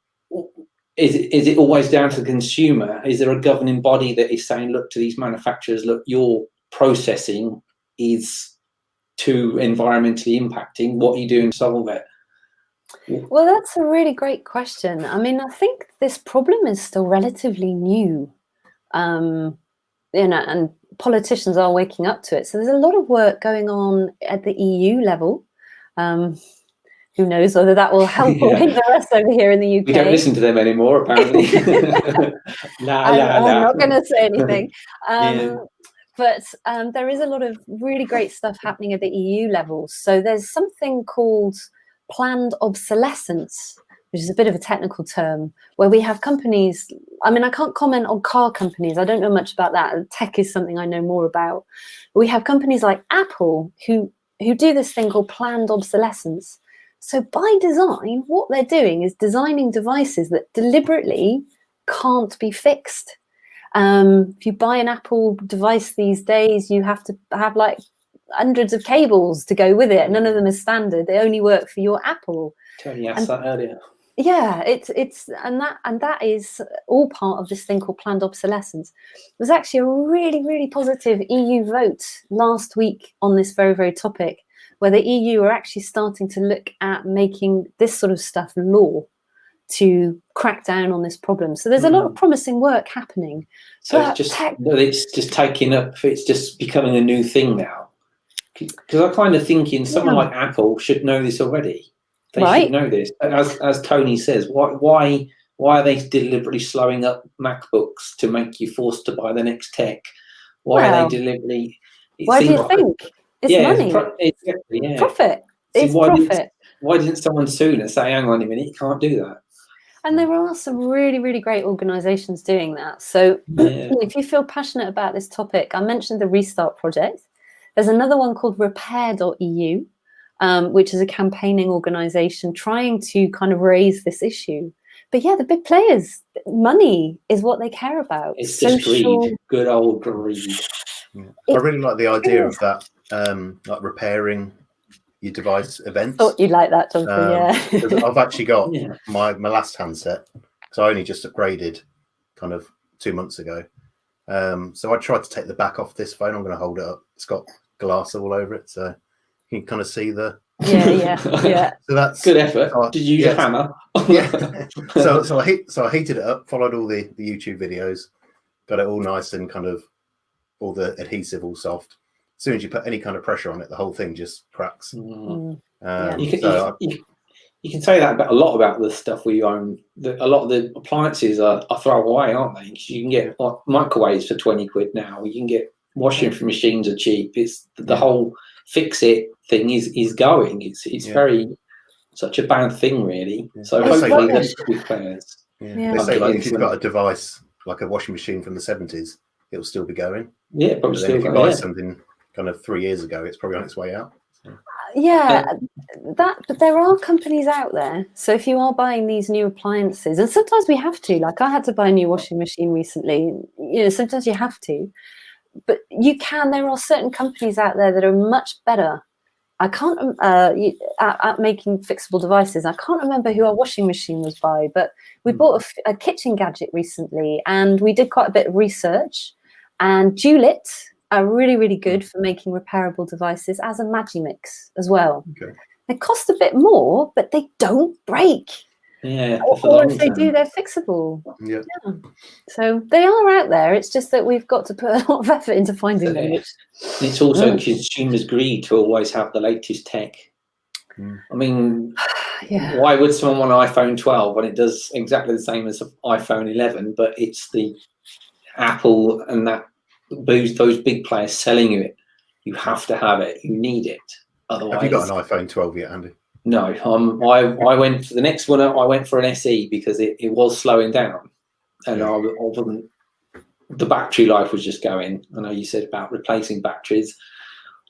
is it always down to the consumer? Is there a governing body that is saying, look, to these manufacturers, look, your processing is too environmentally impacting. What are you doing to solve it? Well, that's a really great question. I mean, I think this problem is still relatively new. And politicians are waking up to it. So there's a lot of work going on at the EU level. Who knows whether that will help or hinder us over here in the UK. We don't listen to them anymore, apparently. I'm not going to say anything. But there is a lot of really great stuff happening at the EU level. So there's something called planned obsolescence, which is a bit of a technical term, where we have companies. I mean, I can't comment on car companies. I don't know much about that. Tech is something I know more about. But we have companies like Apple who do this thing called planned obsolescence. So by design, what they're doing is designing devices that deliberately can't be fixed. If you buy an Apple device these days, you have to have like hundreds of cables to go with it. None of them is standard. They only work for your Apple. Tony asked that earlier. Yeah, that is all part of this thing called planned obsolescence. There was actually a really, really positive EU vote last week on this very, very topic, where the EU are actually starting to look at making this sort of stuff law to crack down on this problem. So there's a lot of promising work happening. So it's just taking up. It's just becoming a new thing now. Because I kind of thinking someone like Apple should know this already. They should know this. As Tony says, why are they deliberately slowing up MacBooks to make you forced to buy the next tech? Why are they deliberately? Why do you think? It's money. Exactly, Profit. See, it's profit. Why didn't someone sooner say, hang on a minute, you can't do that? And there are some really, really great organisations doing that. So if you feel passionate about this topic, I mentioned the Restart project. There's another one called repair.eu, which is a campaigning organisation trying to kind of raise this issue. But yeah, the big players, money is what they care about. It's just greed, good old greed. I really like the idea of that, like repairing your device events. Thought you'd like that, Jonathan, because I've actually got my last handset, because I only just upgraded kind of 2 months ago. So I tried to take the back off this phone. I'm going to hold it up. It's got glass all over it, so you can kind of see the. Yeah. So that's good effort. Did you use a hammer? So I heated it up, followed all the YouTube videos, got it all nice and kind of all the adhesive all soft. As soon as you put any kind of pressure on it, the whole thing just cracks. You can say that about a lot about the stuff we own. A lot of the appliances are throwaway, aren't they? You can get microwaves for 20 quid now. You can get washing machines are cheap. It's the whole fix it thing is going. It's very such a bad thing, really. So hopefully there's good players. They say like if you've got a device like a washing machine from the 70s, it'll still be going. Yeah, probably but still if you going. buy something kind of 3 years ago, it's probably on its way out. So. Yeah, but there are companies out there. So if you are buying these new appliances, and sometimes we have to, like I had to buy a new washing machine recently, sometimes you have to, but there are certain companies out there that are much better. I can't at making fixable devices. I can't remember who our washing machine was by, but we bought a kitchen gadget recently, and we did quite a bit of research. And Dulit are really, really good for making repairable devices, as a Magimix as well. Okay. They cost a bit more, but they don't break. Yeah. Or if they do, they're fixable. Yeah. So they are out there. It's just that we've got to put a lot of effort into finding them. It's also consumers' greed to always have the latest tech. I mean, why would someone want an iPhone 12 when it does exactly the same as an iPhone 11, but it's the Apple and those big players selling you it? You have to have it. You need it. Otherwise, have you got an iPhone 12 yet, Andy? No. I went for the next one. I went for an SE because it was slowing down, and I wasn't. The battery life was just going. I know you said about replacing batteries.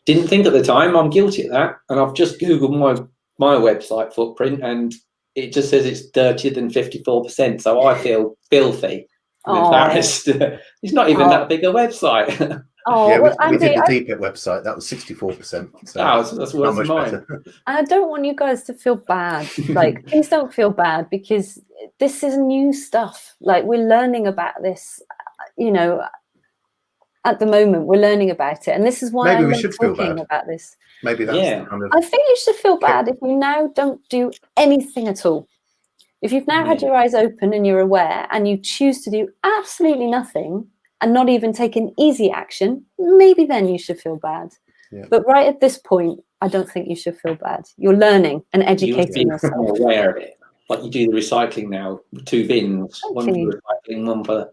Didn't think at the time. I'm guilty of that, and I've just Googled my website footprint, and it just says it's dirtier than 54%. So I feel filthy. Embarrassed. It's not even that big a website. We did the DPiP website. That was 64%. So that's worse than mine. I don't want you guys to feel bad. Like, please don't feel bad, because this is new stuff. Like, we're learning about this. At the moment, we're learning about it, and this is why I'm talking about this. Maybe that's kind of. I think you should feel bad if you now don't do anything at all. If you've now had your eyes open and you're aware, and you choose to do absolutely nothing and not even take an easy action, maybe then you should feel bad. Yeah. But right at this point, I don't think you should feel bad. You're learning and educating yourself. You're aware of it. Like you do the recycling now, 2 bins, one for recycling, one for,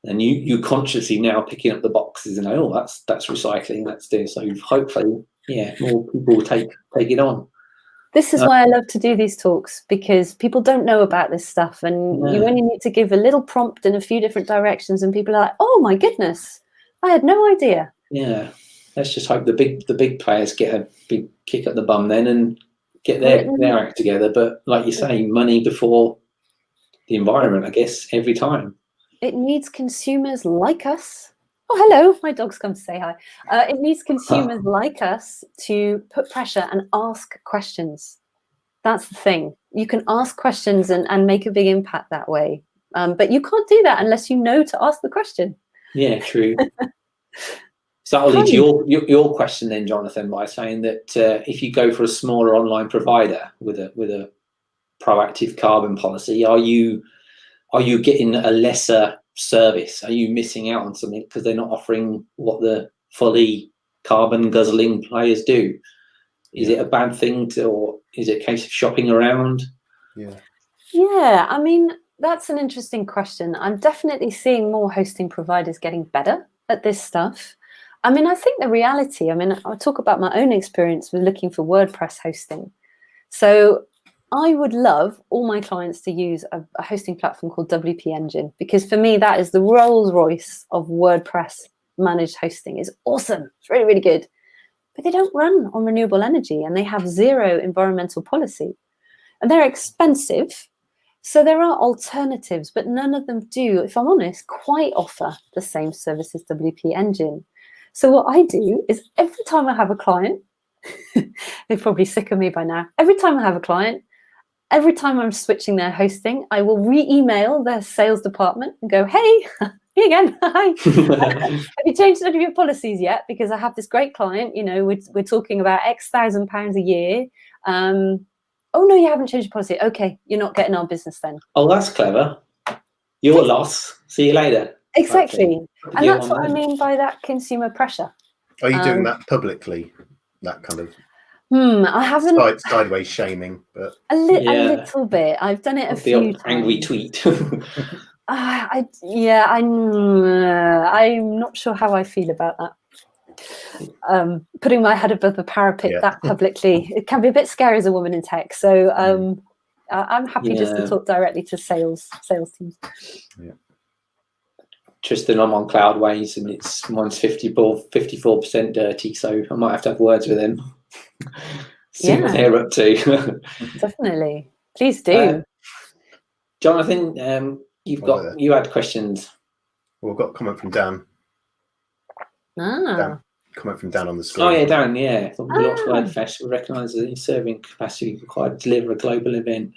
and you consciously now picking up the boxes and that's recycling, let's do. So hopefully, more people will take it on. This is why I love to do these talks, because people don't know about this stuff, and you only need to give a little prompt in a few different directions, and people are like, "Oh my goodness, I had no idea." Yeah, let's just hope the big players get a big kick at the bum then and get their act together. But like you say, money before the environment, I guess, every time. It needs consumers like us. Oh, hello, my dog's come to say hi. It needs consumers like us to put pressure and ask questions. That's the thing. You can ask questions and make a big impact that way. But you can't do that unless you know to ask the question. Yeah, true. So I'll lead to your question then, Jonathan, by saying that if you go for a smaller online provider with a proactive carbon policy, are you getting a lesser service? Are you missing out on something because they're not offering what the fully carbon guzzling players do? Is it a bad thing or is it a case of shopping around? Yeah, I mean, that's an interesting question. I'm definitely seeing more hosting providers getting better at this stuff. I mean, I think the reality, I'll talk about my own experience with looking for WordPress hosting. So I would love all my clients to use a hosting platform called WP Engine, because for me, that is the Rolls Royce of WordPress managed hosting. It's awesome. It's really, really good. But they don't run on renewable energy, and they have zero environmental policy. And they're expensive. So there are alternatives, but none of them do, if I'm honest, quite offer the same service as WP Engine. So what I do is every time I have a client, they're probably sick of me by now. Every time I have a client, every time I'm switching their hosting, I will re-email their sales department and go, "Hey, me again. Hi. Have you changed any of your policies yet? Because I have this great client, we're talking about X £1,000 a year. Oh, no, you haven't changed your policy. Okay, you're not getting our business then." Oh, that's clever. Your loss. See you later. Exactly. And that's what I mean by that consumer pressure. Are you doing that publicly? That kind of I haven't sideways shaming, but a little bit. I've done it a few times. Angry tweet. I'm not sure how I feel about that. Putting my head above the parapet that publicly, it can be a bit scary as a woman in tech. So I'm happy just to talk directly to sales teams. Yeah. Tristan, I'm on Cloudways, and mine's 54% dirty, so I might have to have words with him. see what they're up to. Definitely. Please do. Jonathan, you had questions. Well, we've got a comment from Dan. Comment from Dan on the screen. Oh yeah, Dan. Yeah, the Lots Word Fest recognises the serving capacity required to deliver a global event.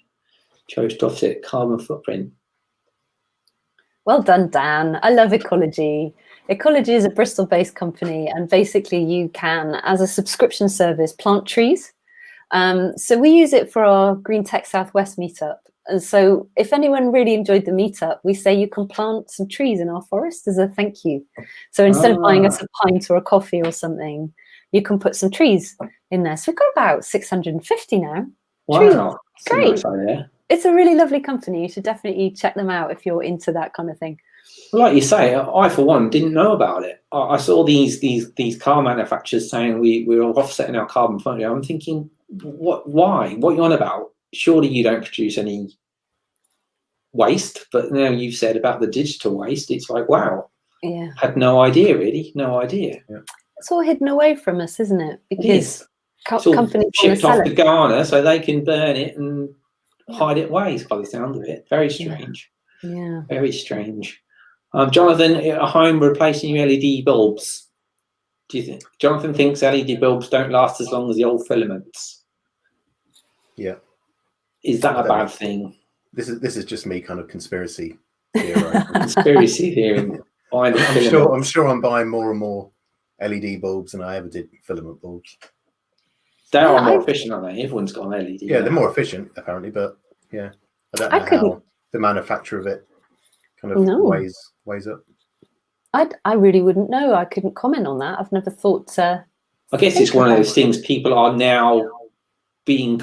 Chose to offset carbon footprint. Well done, Dan. I love Ecology. Ecology is a Bristol-based company, and basically you can, as a subscription service, plant trees. So we use it for our Green Tech Southwest meetup. And so if anyone really enjoyed the meetup, we say you can plant some trees in our forest as a thank you. So instead of buying us a pint or a coffee or something, you can put some trees in there. So we've got about 650 now. Wow. Trees. Great. It's a really lovely company. You should definitely check them out if you're into that kind of thing. Well, like you say, I for one didn't know about it. I saw these car manufacturers saying we're offsetting our carbon footprint. I'm thinking, what? Why? What are you on about? Surely you don't produce any waste. But now you've said about the digital waste, it's like, wow. Yeah. Had no idea, really. No idea. Yeah. It's all hidden away from us, isn't it? Because companies shipped off to Ghana so they can burn it and hide it away, by the sound of it. Very strange. Yeah. Very strange. Jonathan, at home replacing your LED bulbs. Do you think Jonathan thinks LED bulbs don't last as long as the old filaments? Yeah. Is that a bad thing? This is just me kind of conspiracy theory. Conspiracy theory. I'm sure I'm buying more and more LED bulbs than I ever did filament bulbs. They are more efficient, aren't they? Everyone's got an LED. Yeah, they're more efficient apparently, but yeah, I don't know how the manufacture of it kind of weighs up. I really wouldn't know. I couldn't comment on that. I've never thought. I guess it's one of those things people are now being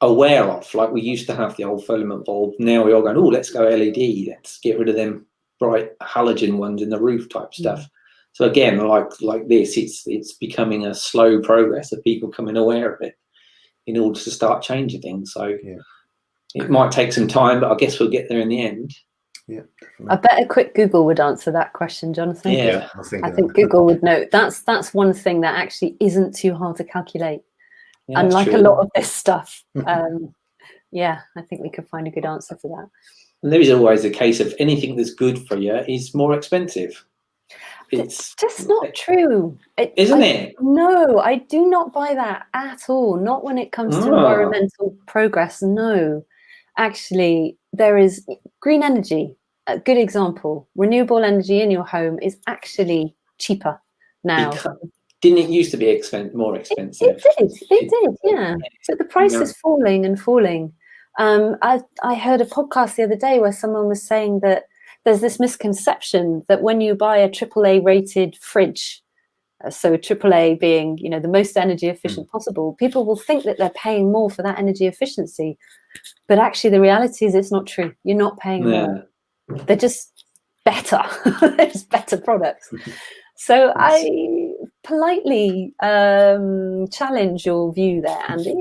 aware of. Like we used to have the old filament bulb. Now we're all going, oh, let's go LED. Let's get rid of them bright halogen ones in the roof type stuff. So again, like this, it's becoming a slow progress of people becoming aware of it in order to start changing things. So it might take some time, but I guess we'll get there in the end. Yeah, definitely. I bet a quick Google would answer that question, Jonathan. Yeah, I think Google would know. That's one thing that actually isn't too hard to calculate. Yeah, unlike a lot of this stuff. Yeah, I think we could find a good answer for that. And there is always a case of anything that's good for you is more expensive. It's just not true. Isn't it? No, I do not buy that at all. Not when it comes to environmental progress. No, actually, there is green energy. A good example. Renewable energy in your home is actually cheaper now. Didn't it used to be more expensive? It did, yeah. But the price is falling and falling. I heard a podcast the other day where someone was saying that there's this misconception that when you buy a AAA rated fridge, so AAA being, you know, the most energy efficient possible, people will think that they're paying more for that energy efficiency. But actually the reality is it's not true. You're not paying more. They're just better. They're just better products. So I politely challenge your view there, Andy.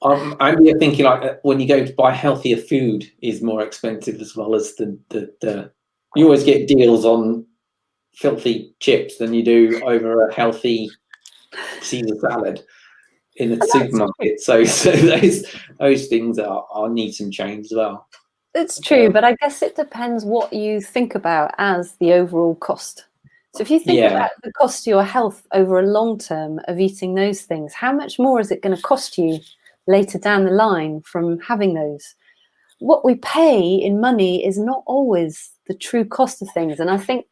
I'm thinking like when you go to buy healthier food is more expensive as well as the you always get deals on filthy chips than you do over a healthy Caesar salad in the supermarket. So those things are need some change as well. It's true, but I guess it depends what you think about as the overall cost. So if you think about the cost to your health over a long term of eating those things, how much more is it going to cost you later down the line from having those? What we pay in money is not always the true cost of things. And I think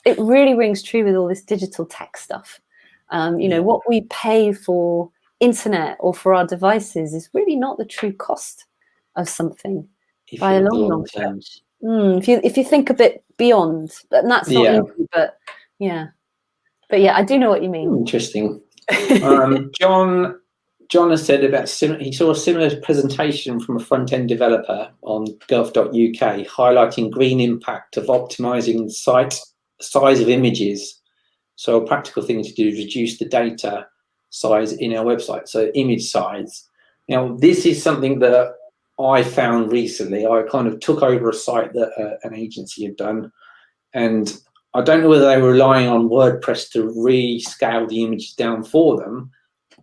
it really rings true with all this digital tech stuff. You know, what we pay for internet or for our devices is really not the true cost of something by a long stretch. If you think a bit beyond, and that's not easy, but yeah, I do know what you mean. Interesting. John has said about he saw a similar presentation from a front-end developer on gov.uk highlighting green impact of optimizing size of images. So a practical thing to do is reduce the data size in our website, so image size. Now, this is something that I found recently. I kind of took over a site that an agency had done, and I don't know whether they were relying on WordPress to rescale the images down for them,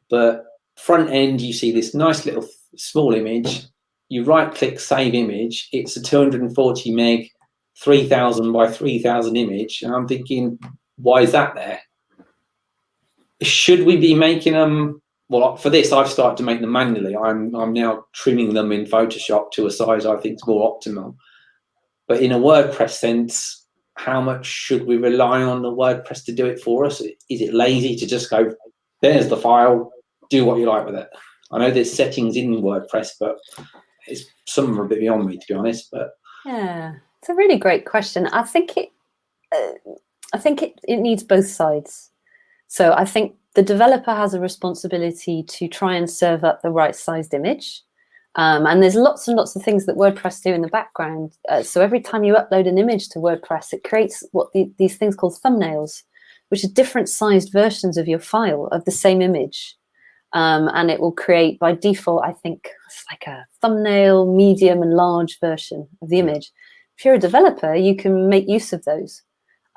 but front end, you see this nice little small image. You right click save image. It's a 240 meg, 3000 by 3000 image. And I'm thinking, why is that there? Should we be making them? Well, for this, I've started to make them manually. I'm now trimming them in Photoshop to a size I think is more optimal. But in a WordPress sense, how much should we rely on the WordPress to do it for us? Is it lazy to just go, there's the file, do what you like with it? I know there's settings in WordPress, but some of them are a bit beyond me, to be honest. But yeah, it's a really great question. I think it needs both sides. So I think the developer has a responsibility to try and serve up the right sized image. And there's lots and lots of things that WordPress do in the background. So every time you upload an image to WordPress, it creates what these things called thumbnails, which are different sized versions of your file of the same image. And it will create, by default, I think it's like a thumbnail, medium and large version of the image. If you're a developer, you can make use of those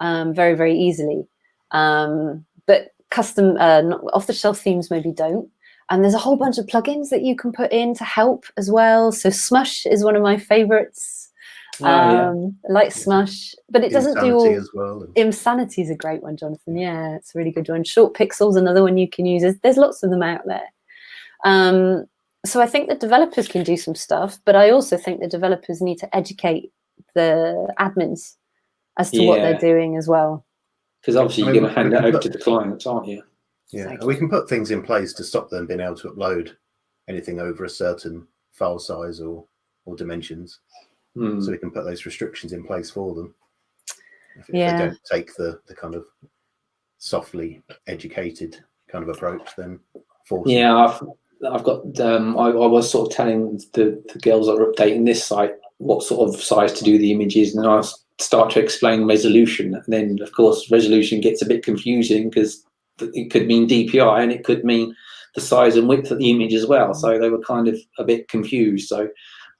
very, very easily. But custom, off-the-shelf themes maybe don't. And there's a whole bunch of plugins that you can put in to help as well. So Smush is one of my favorites. Like Smush, but it doesn't do all. As well. Insanity is a great one, Jonathan. Yeah, it's a really good one. Short Pixel's another one you can use. There's lots of them out there. So I think the developers can do some stuff, but I also think the developers need to educate the admins as to what they're doing as well. Because obviously you're going to hand that over to the clients, aren't you? Yeah, and we can put things in place to stop them being able to upload anything over a certain file size or dimensions. So we can put those restrictions in place for them. If they don't take the kind of softly educated kind of approach, then force them. Yeah, I've got. I was sort of telling the girls that are updating this site what sort of size to do the images, and I start to explain resolution. And then, of course, resolution gets a bit confusing because it could mean DPI and it could mean the size and width of the image as well. So they were kind of a bit confused. So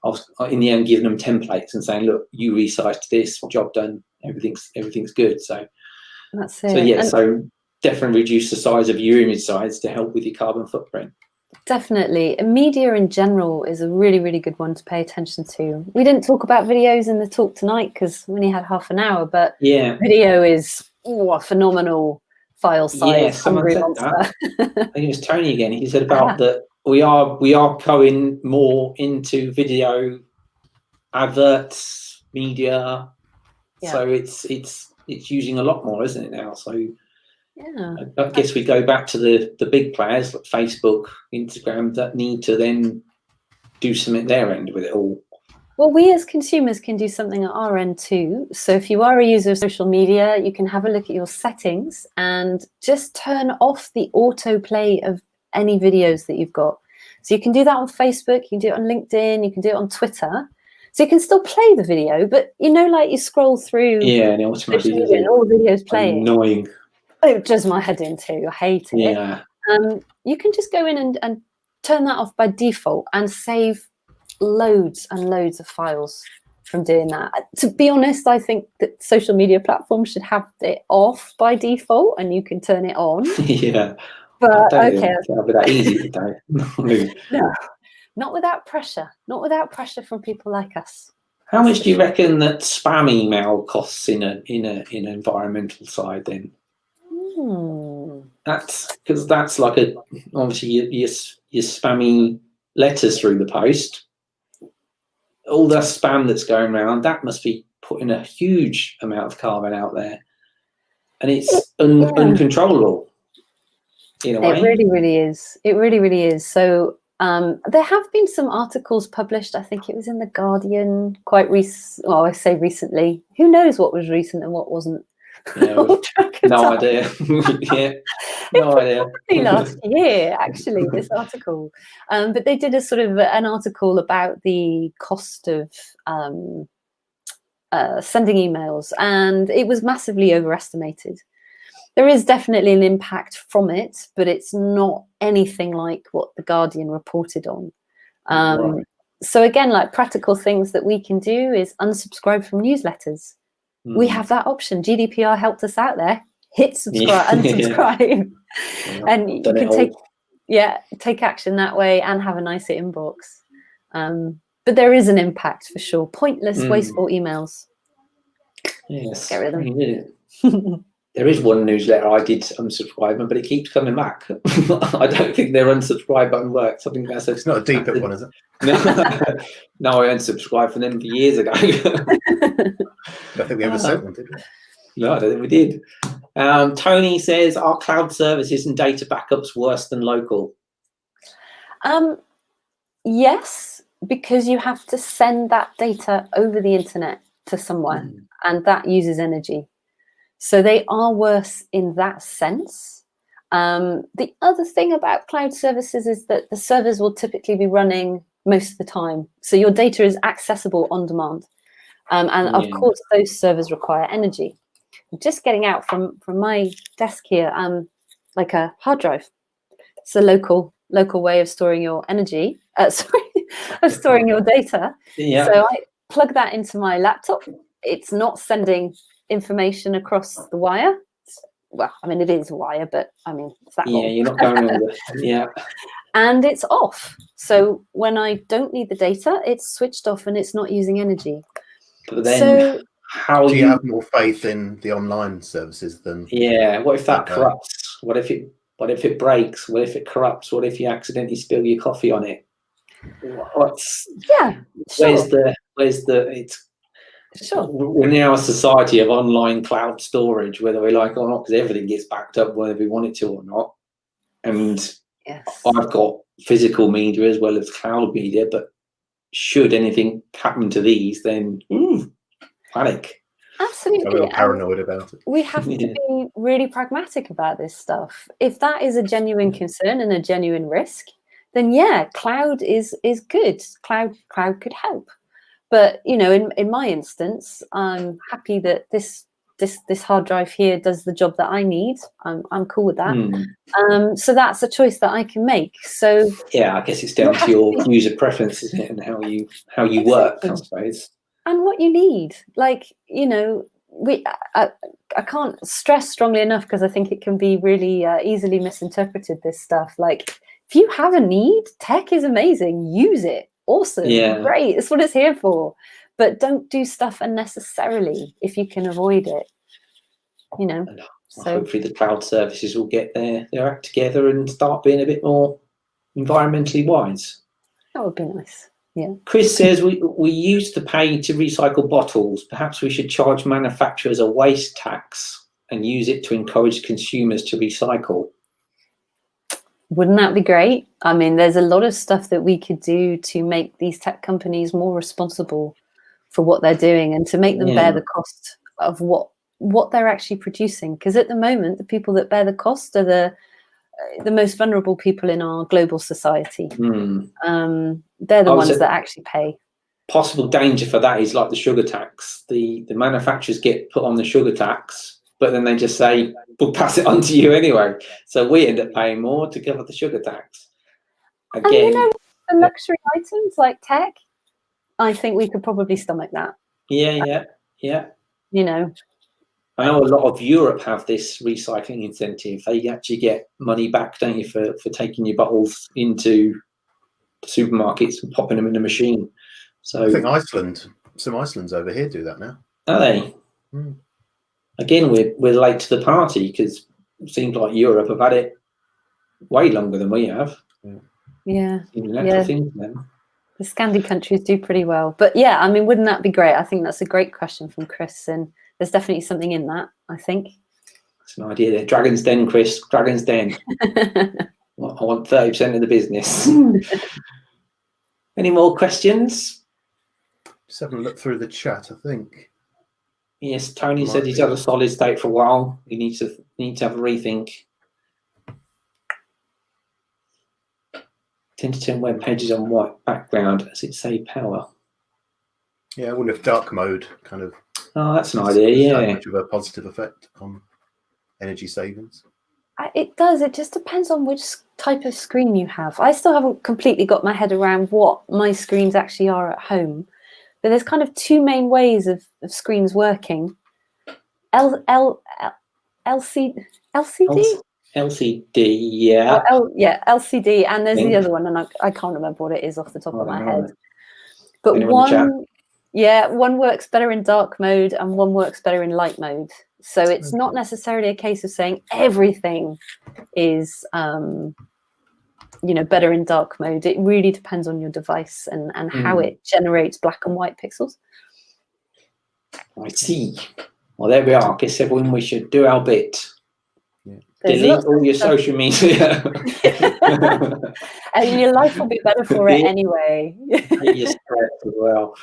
I was in the end giving them templates and saying, look, you resized this, job done, everything's good. So that's it. So yeah, so definitely reduce the size of your image size to help with your carbon footprint. Definitely. Media in general is a really, really good one to pay attention to. We didn't talk about videos in the talk tonight because we only had half an hour, but video is a phenomenal file size. Yeah, someone said that. I think it was Tony again. He said about that we are going more into video, adverts, media. Yeah. So it's using a lot more, isn't it now? So yeah, I guess we go back to the big players like Facebook, Instagram that need to then do something at their end with it all. Well, we as consumers can do something at our end too. So if you are a user of social media, you can have a look at your settings and just turn off the autoplay of any videos that you've got. So you can do that on Facebook, you can do it on LinkedIn, you can do it on Twitter. So you can still play the video, but like you scroll through and automatically and all the videos playing. Annoying. It does my head in too. I hate it. Yeah. You can just go in and turn that off by default and save loads and loads of files from doing that. To be honest, I think that social media platforms should have it off by default and you can turn it on. Yeah. But okay. That'll be that easy today. No, not without pressure. Not without pressure from people like us. How much do you reckon that spam email costs in an environmental side then? That's because that's like obviously your spammy letters through the post. All the spam that's going around, that must be putting a huge amount of carbon out there, and it's uncontrollable in a way. It really, really is. It really, really is. So there have been some articles published. I think it was in the Guardian quite recent. Well, I say recently. Who knows what was recent and what wasn't? Yeah, no idea. Yeah, no idea. Last year, actually, this article. But they did a sort of an article about the cost of sending emails, and it was massively overestimated. There is definitely an impact from it, but it's not anything like what the Guardian reported on. Right. So again, like practical things that we can do is unsubscribe from newsletters. We have that option. GDPR helped us out there. Hit subscribe, Yeah. unsubscribe, and you Done it can all. take action that way and have a nicer inbox. But there is an impact for sure. Pointless, wasteful emails. Yes. Get rid of them. You did it. There is one newsletter I did unsubscribe, but it keeps coming back. I don't think their unsubscribe button works. I think that's It's not a DPiP one, is it? No, I unsubscribed from them for years ago. I don't think we ever sent one, did we? No, I don't think we did. Tony says, are cloud services and data backups worse than local? Yes, because you have to send that data over the internet to somewhere, and that uses energy. So they are worse in that sense. The other thing about cloud services is that the servers will typically be running most of the time. So your data is accessible on demand. And of course, those servers require energy. Just getting out from my desk here, like a hard drive. It's a local way of storing your energy, of storing your data. Yeah. So I plug that into my laptop. It's not sending information across the wire. Well, I mean, it is wire, but I mean, it's that long. You're not going over. Yeah. And it's off. So when I don't need the data, it's switched off and it's not using energy. But then how do you have more faith in the online services than? Yeah. What if that corrupts? What if it breaks? What if it corrupts? What if you accidentally spill your coffee on it? Where's the it's sure. We're now a society of online cloud storage, whether we like it or not, because everything gets backed up whether we want it to or not. And I've got physical media as well as cloud media, but should anything happen to these, then panic. Absolutely. I'm a little paranoid about it. We have to be really pragmatic about this stuff. If that is a genuine concern and a genuine risk, then yeah, cloud is good. Cloud could help. But you know, in my instance, I'm happy that this hard drive here does the job that I need. I'm cool with that. So that's a choice that I can make. So yeah, I guess it's down to your user preference, isn't it, and how you exactly. work, I suppose. And what you need, like, you know, I can't stress strongly enough, because I think it can be really easily misinterpreted, this stuff. Like, if you have a need, tech is amazing. Use it. Awesome. Yeah. Great. It's what it's here for. But don't do stuff unnecessarily if you can avoid it. You know. So hopefully the cloud services will get their act together and start being a bit more environmentally wise. That would be nice. Yeah. Chris says we used to pay to recycle bottles. Perhaps we should charge manufacturers a waste tax and use it to encourage consumers to recycle. Wouldn't that be great? I mean, there's a lot of stuff that we could do to make these tech companies more responsible for what they're doing, and to make them bear the cost of what they're actually producing. Because at the moment, the people that bear the cost are the most vulnerable people in our global society. They're the ones that actually pay. Possible danger for that is like the sugar tax. The manufacturers get put on the sugar tax, but then they just say, we'll pass it on to you anyway. So we end up paying more to cover the sugar tax. Again, and you know, the luxury items like tech, I think we could probably stomach that. Yeah. You know. I know a lot of Europe have this recycling incentive. They actually get money back, don't you, for taking your bottles into supermarkets and popping them in the machine. So I think some Iceland's over here do that now. Are they? Again, we're late to the party, because it seems like Europe have had it way longer than we have. Yeah. Thing for them. The Scandi countries do pretty well. But yeah, I mean, wouldn't that be great? I think that's a great question from Chris, and there's definitely something in that, I think. It's an idea there. Dragon's Den, Chris. Dragon's Den. I want 30% of the business. Any more questions? Just having a look through the chat, I think. Yes, Tony said he's had a solid state for a while. You need to have a rethink. 10 to 10 web pages on white background. Does it say power? Yeah, I wonder if dark mode kind of. Oh, that's an idea. Yeah, much of a positive effect on energy savings. It does. It just depends on which type of screen you have. I still haven't completely got my head around what my screens actually are at home. But there's kind of two main ways of screens working. LCD. LCD, yeah. LCD, and there's the Think. other one, and I can't remember what it is off the top I of my don't head. know. But Anyone in the chat? one works better in dark mode and one works better in light mode. So it's not necessarily a case of saying everything is better in dark mode. It really depends on your device and how it generates black and white pixels. I see. Well, there we are. Guess everyone, we should do our bit. Yeah. Delete all your social media. And your life will be better for it anyway. Your stress as well.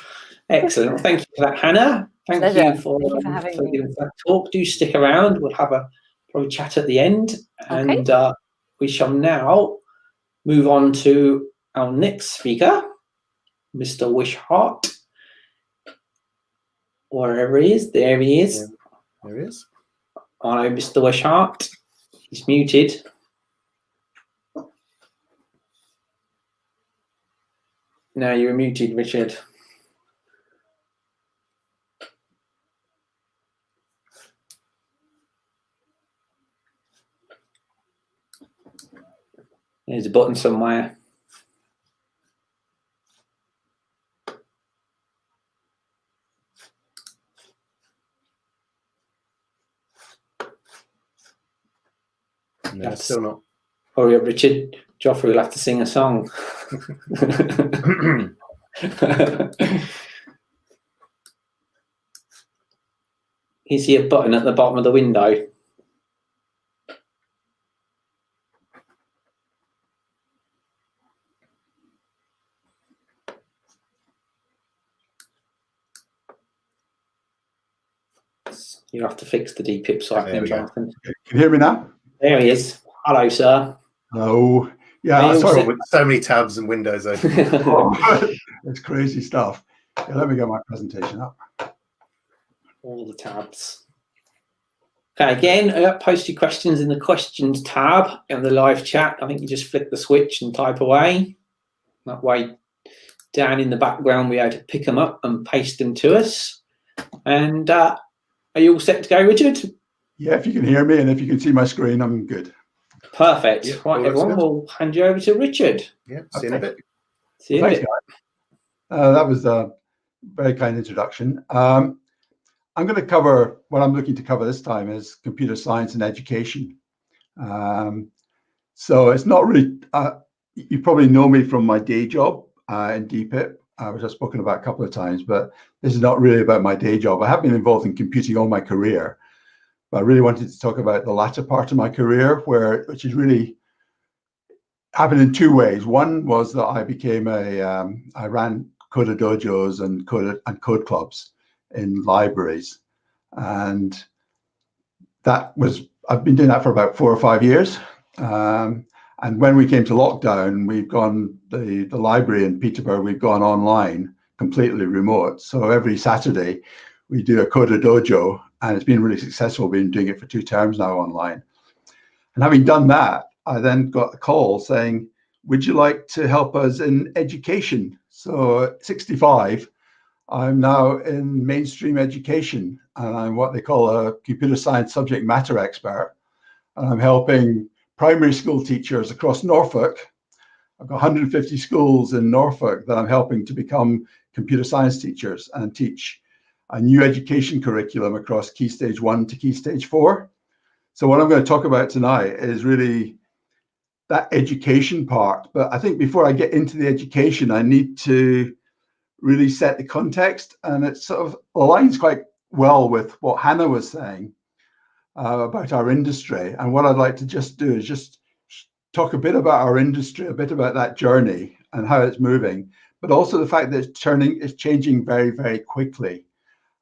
Excellent. Thank you for that, Hannah. Thank you for having me. giving us that talk. Do stick around. We'll have a probably chat at the end, and we shall now move on to our next speaker, Mr. Wishart. Wherever he is, there he is. Yeah, there he is. Hello, Mr. Wishart. He's muted. No, you're muted, Richard. There's a button somewhere. No, that's still not. Hurry up, Richard. Joffrey will have to sing a song. You see a button at the bottom of the window? You have to fix the DPiP site, then, Jonathan. Can you hear me now? There he is. Hello, sir. Hello. Yeah, sorry. With so many tabs and windows open. It's crazy stuff. Yeah, let me get my presentation up. All the tabs. Okay, again, post your questions in the questions tab in the live chat. I think you just flick the switch and type away. That way, down in the background, we're able to pick them up and paste them to us. And are you all set to go, Richard? Yeah, if you can hear me and if you can see my screen, I'm good. Perfect. Yeah, right, everyone, we'll hand you over to Richard. Yeah, see you in a bit. See you in a bit. That was a very kind introduction. I'm going to cover, what I'm looking to cover this time is computer science and education. So it's not really, you probably know me from my day job in DPiP, which I've spoken about a couple of times, but this is not really about my day job. I have been involved in computing all my career, but I really wanted to talk about the latter part of my career, which is really happened in two ways. One was that I became I ran coder dojos and code clubs in libraries, and I've been doing that for about 4 or 5 years. And when we came to lockdown, the library in Peterborough, we've gone online, completely remote. So every Saturday we do a coder dojo, and it's been really successful. We've been doing it for 2 terms now online. And having done that, I then got a call saying, would you like to help us in education? So at 65, I'm now in mainstream education, and I'm what they call a computer science subject matter expert. And I'm helping primary school teachers across Norfolk. I've got 150 schools in Norfolk that I'm helping to become computer science teachers and teach a new education curriculum across Key Stage 1 to Key Stage 4. So what I'm going to talk about tonight is really that education part. But I think before I get into the education, I need to really set the context, and it sort of aligns quite well with what Hannah was saying about our industry. And what I'd like to just do is just talk a bit about our industry, a bit about that journey and how it's moving, but also the fact that it's changing very, very quickly.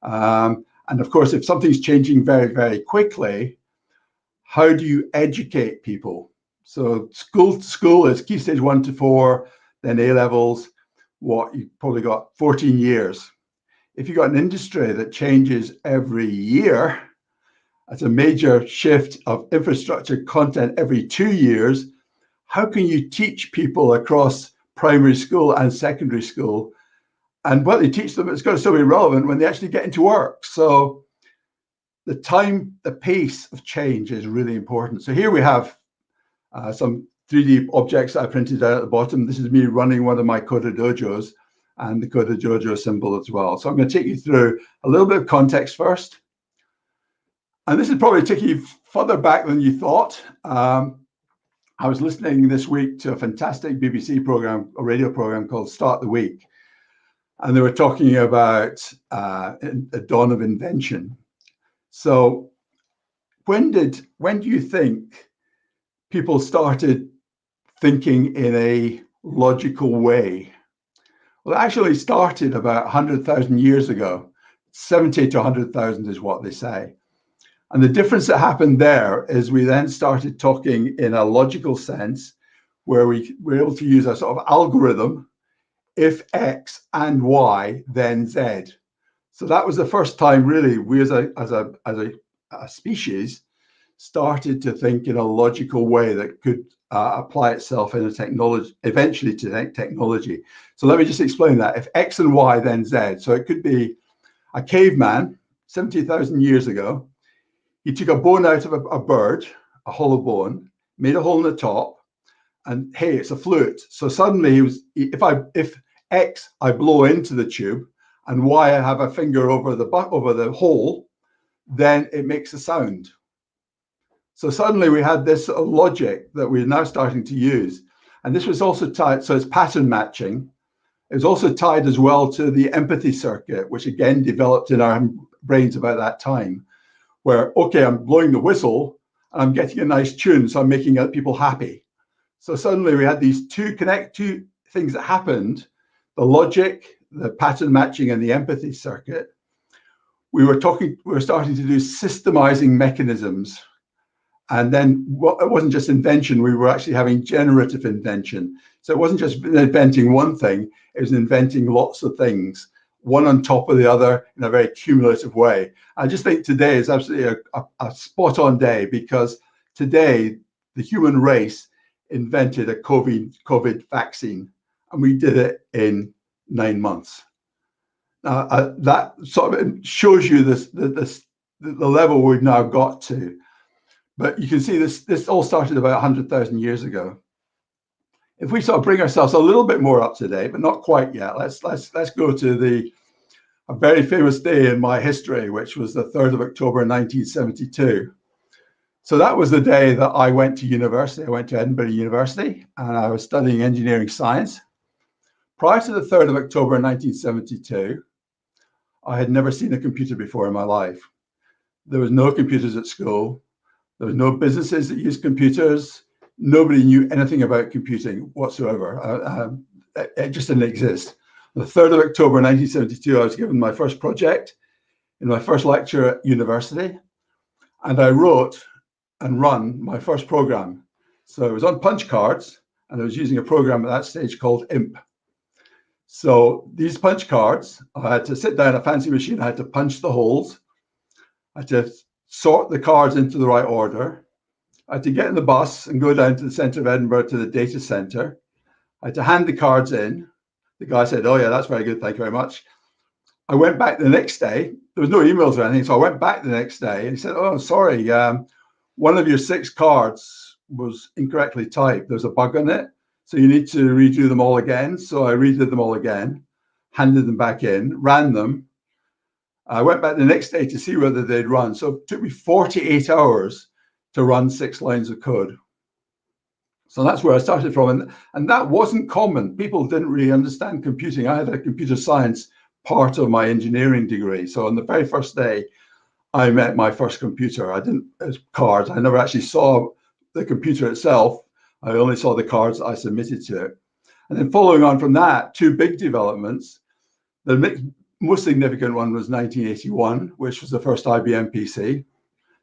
And of course, if something's changing very, very quickly, how do you educate people? So school is Key Stage 1 to 4, then A levels. You've probably got 14 years. If you've got an industry that changes every year, that's a major shift of infrastructure content every 2 years. How can you teach people across primary school and secondary school? And what they teach them, it's got to still be relevant when they actually get into work. So the pace of change is really important. So here we have some 3D objects that I printed out at the bottom. This is me running one of my Coda Dojos, and the Coda Dojo symbol as well. So I'm going to take you through a little bit of context first. And this is probably take you further back than you thought. I was listening this week to a fantastic BBC program, a radio program called Start the Week. And they were talking about the dawn of invention. So when do you think people started thinking in a logical way? Well, it actually started about 100,000 years ago. 70 to 100,000 is what they say. And the difference that happened there is we then started talking in a logical sense, where we were able to use a sort of algorithm: if X and Y, then Z. So that was the first time really we as a species started to think in a logical way that could apply itself in a technology, eventually to technology. So let me just explain that. If X and Y, then Z. So it could be a caveman 70,000 years ago. He took a bone out of a bird, a hollow bone, made a hole in the top, and hey, it's a flute. So suddenly if X, I blow into the tube, and Y, I have a finger over the hole, then it makes a sound. So suddenly we had this logic that we're now starting to use. And this was also tied, so it's pattern matching. It was also tied as well to the empathy circuit, which again developed in our brains about that time, where, okay, I'm blowing the whistle and I'm getting a nice tune, so I'm making people happy. So suddenly we had these two things that happened: the logic, the pattern matching, and the empathy circuit. We were starting to do systemizing mechanisms. And then it wasn't just invention, we were actually having generative invention. So it wasn't just inventing one thing, it was inventing lots of things, one on top of the other in a very cumulative way. I just think today is absolutely a spot-on day, because today the human race invented a COVID vaccine, and we did it in 9 months. That sort of shows you the level we've now got to. But you can see this all started about 100,000 years ago. If we sort of bring ourselves a little bit more up to date, but not quite yet, let's go to a very famous day in my history, which was the 3rd of October 1972. So that was the day that I went to university. I went to Edinburgh University, and I was studying engineering science. Prior to the 3rd of October 1972, I had never seen a computer before in my life. There was no computers at school. There was no businesses that used computers. Nobody knew anything about computing whatsoever. It just didn't exist. On the 3rd of October 1972, I was given my first project in my first lecture at university, and I wrote and run my first program. So it was on punch cards, and I was using a program at that stage called IMP. So these punch cards, I had to sit down at a fancy machine, I had to punch the holes, I had to sort the cards into the right order. I had to get in the bus and go down to the centre of Edinburgh to the data centre. I had to hand the cards in. The guy said, "Oh yeah, that's very good, thank you very much." I went back the next day. There was no emails or anything, so I went back the next day, and he said, "Oh, sorry, one of your 6 cards was incorrectly typed. There's a bug on it, so you need to redo them all again." So I redid them all again, handed them back in, ran them. I went back the next day to see whether they'd run. So it took me 48 hours to run 6 lines of code. So that's where I started from. And that wasn't common. People didn't really understand computing. I had a computer science part of my engineering degree. So on the very first day, I met my first computer. I didn't, as cards, I never actually saw the computer itself. I only saw the cards that I submitted to it. And then following on from that, 2 big developments. The most significant one was 1981, which was the first IBM PC.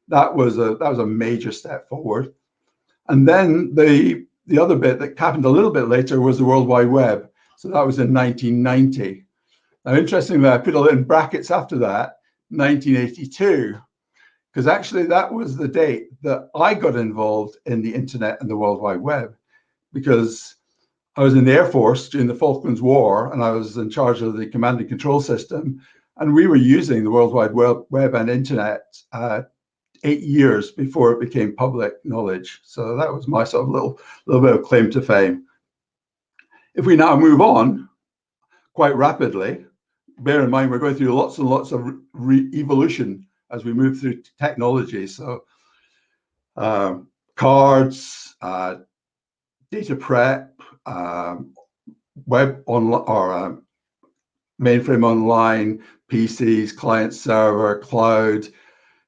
That was a major step forward. And then the other bit that happened a little bit later was the World Wide Web. So that was in 1990. Now, interestingly, I put a little in brackets after that, 1982, because actually that was the date that I got involved in the internet and the World Wide Web, because I was in the Air Force during the Falklands War, and I was in charge of the command and control system. And we were using the World Wide Web and Internet 8 years before it became public knowledge. So that was my sort of little bit of claim to fame. If we now move on quite rapidly, bear in mind we're going through lots and lots of evolution as we move through technology. So cards, data prep, web online or mainframe online, PCs, client server, cloud,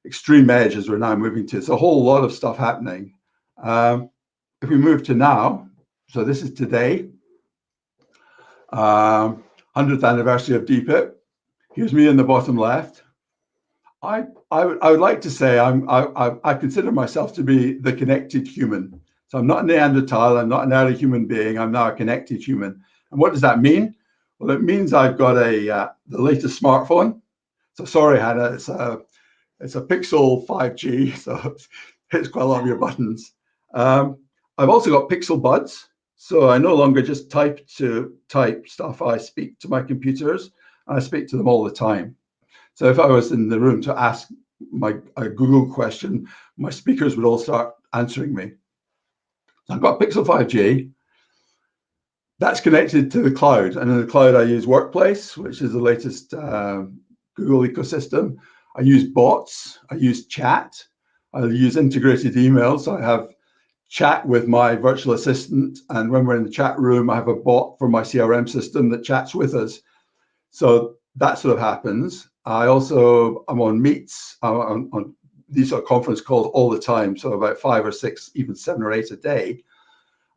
extreme edge as we're now moving to. It's a whole lot of stuff happening. If we move to now, so this is today, 100th anniversary of DPiP. Here's me in the bottom left. I would like to say I consider myself to be the connected human. So I'm not a Neanderthal, I'm not an early human being, I'm now a connected human. And what does that mean? Well, it means I've got the latest smartphone. So sorry, Hannah, it's a Pixel 5G, so it hits quite a lot of your buttons. I've also got Pixel Buds. So I no longer just type stuff. I speak to my computers. And I speak to them all the time. So if I was in the room to ask a Google question, my speakers would all start answering me. So I've got Pixel 5G. That's connected to the cloud. And in the cloud, I use Workplace, which is the latest Google ecosystem. I use bots. I use chat. I use integrated email. So I have chat with my virtual assistant, and when we're in the chat room, I have a bot for my CRM system that chats with us. So that sort of happens. I'm on meets, on these sort of conference calls all the time, so about 5 or 6, even 7 or 8 a day.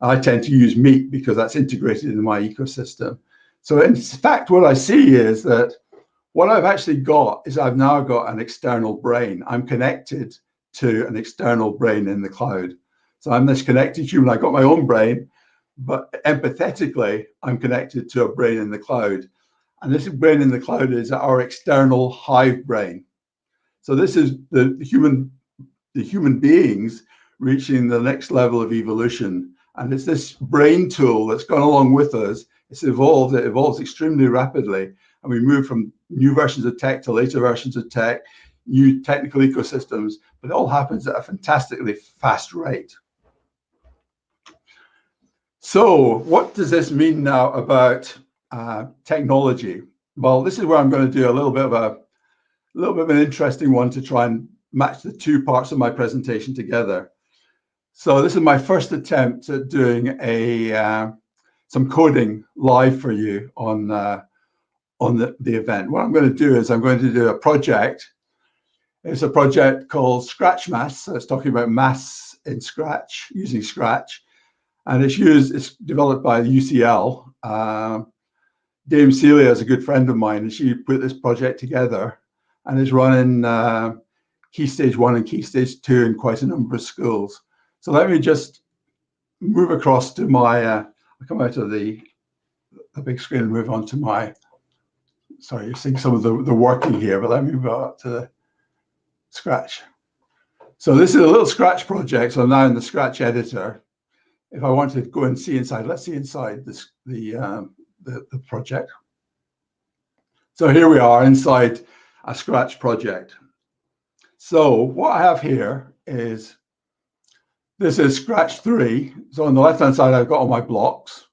I tend to use Meet because that's integrated in my ecosystem. So in fact, what I see is that what I've actually got is I've now got an external brain. I'm connected to an external brain in the cloud. So I'm this connected human. I got my own brain, but empathetically, I'm connected to a brain in the cloud. And this brain in the cloud is our external hive brain. So this is the human beings reaching the next level of evolution. And it's this brain tool that's gone along with us. It's evolved. It evolves extremely rapidly. And we move from new versions of tech to later versions of tech, new technical ecosystems, but it all happens at a fantastically fast rate. So what does this mean now about technology? Well, this is where I'm going to do a little bit of an interesting one to try and match the two parts of my presentation together. So this is my first attempt at doing some coding live for you on the event. What I'm going to do is I'm going to do a project. It's a project called Scratch Maths. So it's talking about maths in Scratch, using Scratch. And it's developed by UCL. Dame Celia is a good friend of mine, and she put this project together and is running Key Stage 1 and Key Stage 2 in quite a number of schools. So let me just move across to my, I'll come out of the big screen and move on to my, sorry, you're seeing some of the working here, but let me move up to the Scratch. So this is a little Scratch project. So I'm now in the Scratch editor. If I want to go and see inside, let's see inside this, the project. So here we are inside a Scratch project. So what I have here is, this is Scratch 3. So on the left-hand side, I've got all my blocks,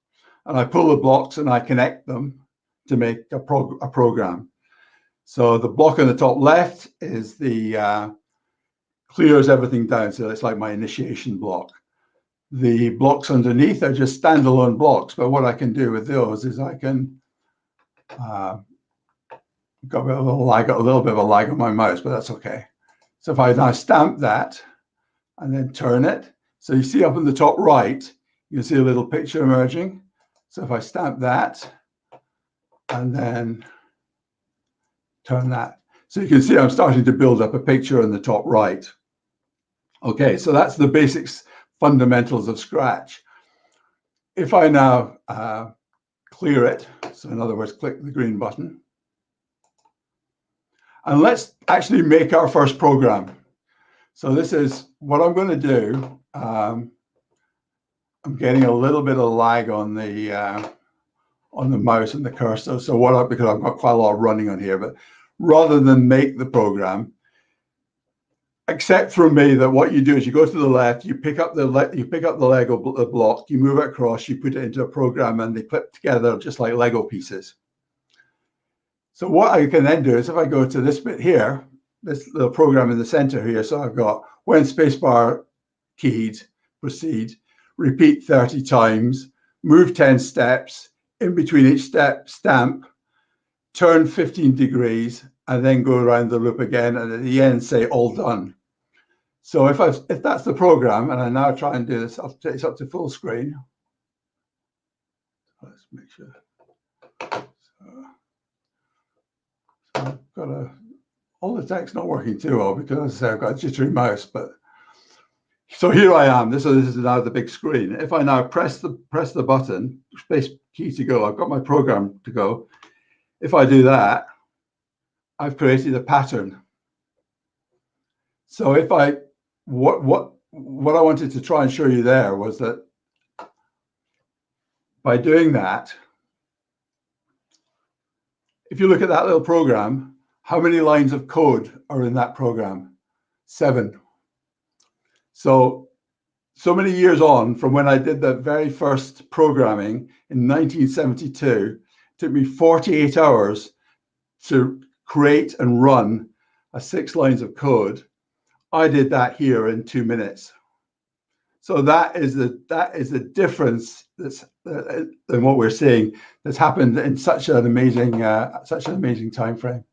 and I pull the blocks and I connect them to make a program. So the block on the top left is the clears everything down. So it's like my initiation block. The blocks underneath are just standalone blocks, but what I can do with those is I can got a little bit of a lag on my mouse, but that's okay. So if I now stamp that and then turn it, so you see up in the top right, you can see a little picture emerging. So if I stamp that and then turn that, so you can see I'm starting to build up a picture in the top right. Okay, so that's the basics, fundamentals of Scratch. If I now clear it, so in other words, click the green button, and let's actually make our first program. So this is what I'm going to do. I'm getting a little bit of lag on the mouse and the cursor. So because I've got quite a lot of running on here, but rather than make the program. Accept from me that what you do is you go to the left, you pick up the Lego block, you move it across, you put it into a program, and they clip together just like Lego pieces. So what I can then do is if I go to this bit here, this little program in the center here, so I've got when spacebar keyed, proceed, repeat 30 times, move 10 steps, in between each step, stamp, turn 15 degrees, and then go around the loop again, and at the end say all done. So if that's the program, and I now try and do this, I'll take this up to full screen. Let's make sure. So I've got all the text not working too well because I've got a jittery mouse. But so here I am. This is now the big screen. If I now press the button, space key to go, I've got my program to go. If I do that, I've created a pattern. So if what I wanted to try and show you there was that by doing that, if you look at that little program, how many lines of code are in that program? 7. So many years on from when I did the very first programming in 1972, it took me 48 hours to create and run 6 lines of code. I did that here in 2 minutes. So that is the difference that's in what we're seeing that's happened in such an amazing time frame.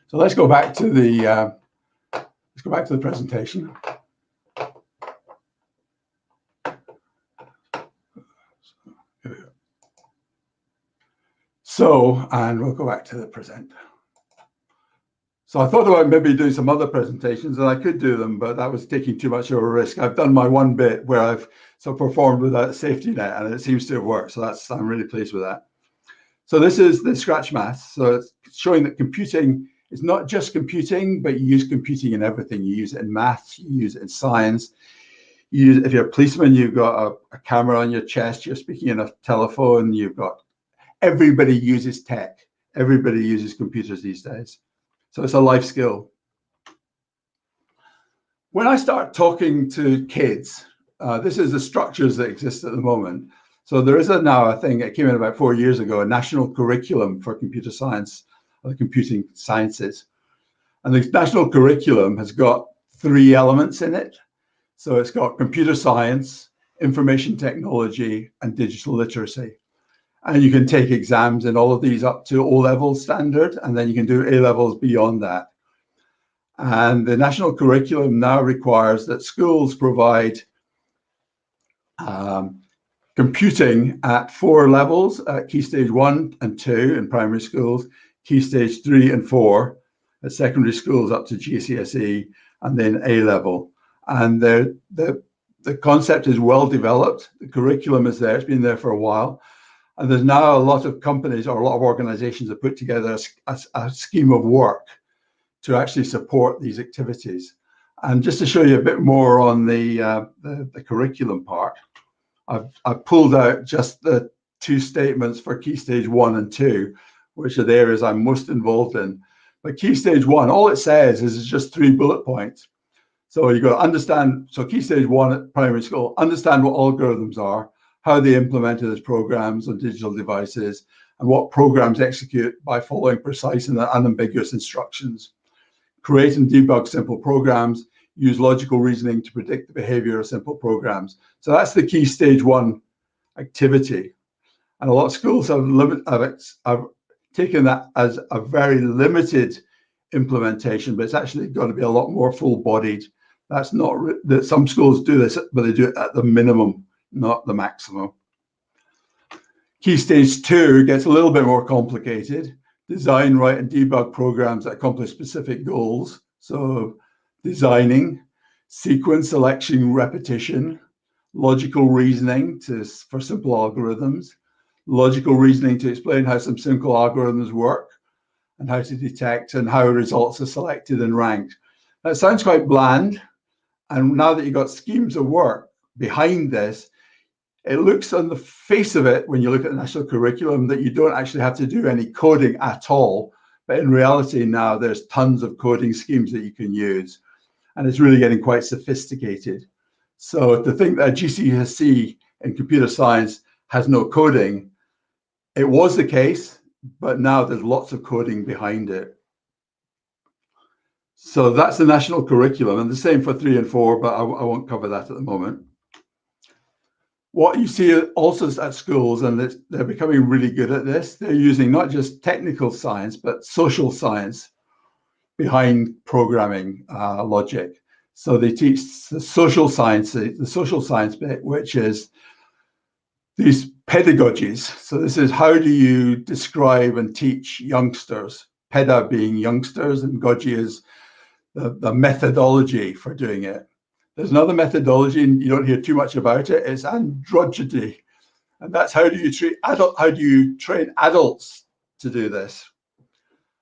So let's go back to the presentation. So, and we'll go back to the present. So I thought about maybe doing some other presentations, and I could do them, but that was taking too much of a risk. I've done my one bit where I've performed without a safety net, and it seems to have worked. So I'm really pleased with that. So this is the Scratch Math. So it's showing that computing is not just computing, but you use computing in everything. You use it in maths, you use it in science. If you're a policeman, you've got a camera on your chest, you're speaking on a telephone, everybody uses tech. Everybody uses computers these days. So it's a life skill. When I start talking to kids, this is the structures that exist at the moment. So there is now a thing that came in about 4 years ago, a national curriculum for computer science, or the computing sciences. And the national curriculum has got 3 elements in it. So it's got computer science, information technology, and digital literacy. And you can take exams in all of these up to O-level standard, and then you can do A-levels beyond that. And the national curriculum now requires that schools provide computing at 4 levels, at Key Stage 1 and 2 in primary schools, Key Stage 3 and 4 at secondary schools up to GCSE, and then A-level. And the concept is well developed. The curriculum is there. It's been there for a while. And there's now a lot of companies or a lot of organizations that put together a scheme of work to actually support these activities. And just to show you a bit more on the curriculum part, I've pulled out just the 2 statements for Key Stage 1 and 2, which are the areas I'm most involved in. But Key Stage 1, all it says is it's just 3 bullet points. So you've got to understand, so Key Stage 1 at primary school, understand what algorithms are, how they implemented as programs on digital devices, and what programs execute by following precise and unambiguous instructions. Create and debug simple programs, use logical reasoning to predict the behavior of simple programs. So that's the Key Stage 1 activity. And a lot of schools have taken that as a very limited implementation, but it's actually going to be a lot more full-bodied. That's not that some schools do this, but they do it at the minimum, not the maximum. Key Stage 2 gets a little bit more complicated. Design, write, and debug programs that accomplish specific goals. So designing, sequence selection, repetition, logical reasoning for simple algorithms, logical reasoning to explain how some simple algorithms work and how to detect and how results are selected and ranked. That sounds quite bland. And now that you've got schemes of work behind this, it looks on the face of it, when you look at the national curriculum, that you don't actually have to do any coding at all, But in reality now, there's tons of coding schemes that you can use, and it's really getting quite sophisticated. So to think that GCSE in computer science has no coding, it was the case, but now there's lots of coding behind it. So that's the national curriculum, and the same for 3 and 4, but I won't cover that at the moment. What you see also at schools, and they're becoming really good at this, they're using not just technical science, but social science behind programming logic. So they teach the social science bit, which is these pedagogies. So this is how do you describe and teach youngsters, peda being youngsters, and goji is the methodology for doing it. There's another methodology, and you don't hear too much about it. It's androgyny, and that's how do you train adults to do this?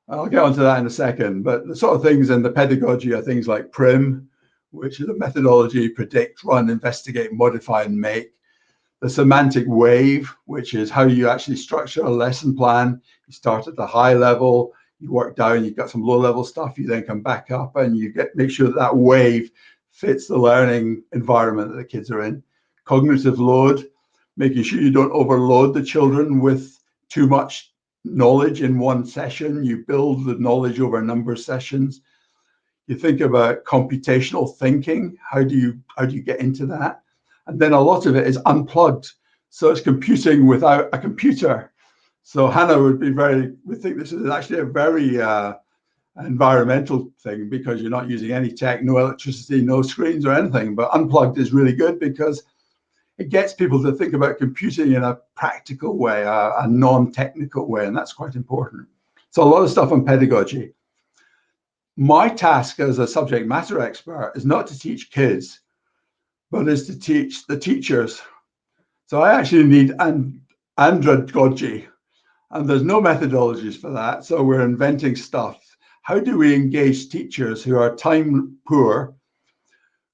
I'll get onto that in a second. But the sort of things in the pedagogy are things like PRIM, which is a methodology: predict, run, investigate, modify, and make. The semantic wave, which is how you actually structure a lesson plan. You start at the high level, you work down, you've got some low level stuff, you then come back up, and you make sure that wave fits the learning environment that the kids are in. Cognitive load, making sure you don't overload the children with too much knowledge in one session. You build the knowledge over a number of sessions. You think about computational thinking. How do you get into that? And then a lot of it is unplugged. So it's computing without a computer. So Hannah would think this is actually a very environmental thing, because you're not using any tech, no electricity, no screens or anything. But unplugged is really good because it gets people to think about computing in a practical way, a non-technical way, and that's quite important. So a lot of stuff on pedagogy. My task as a subject matter expert is not to teach kids, but is to teach the teachers. So I actually need andragogy, and there's no methodologies for that. So we're inventing stuff. How do we engage teachers who are time poor,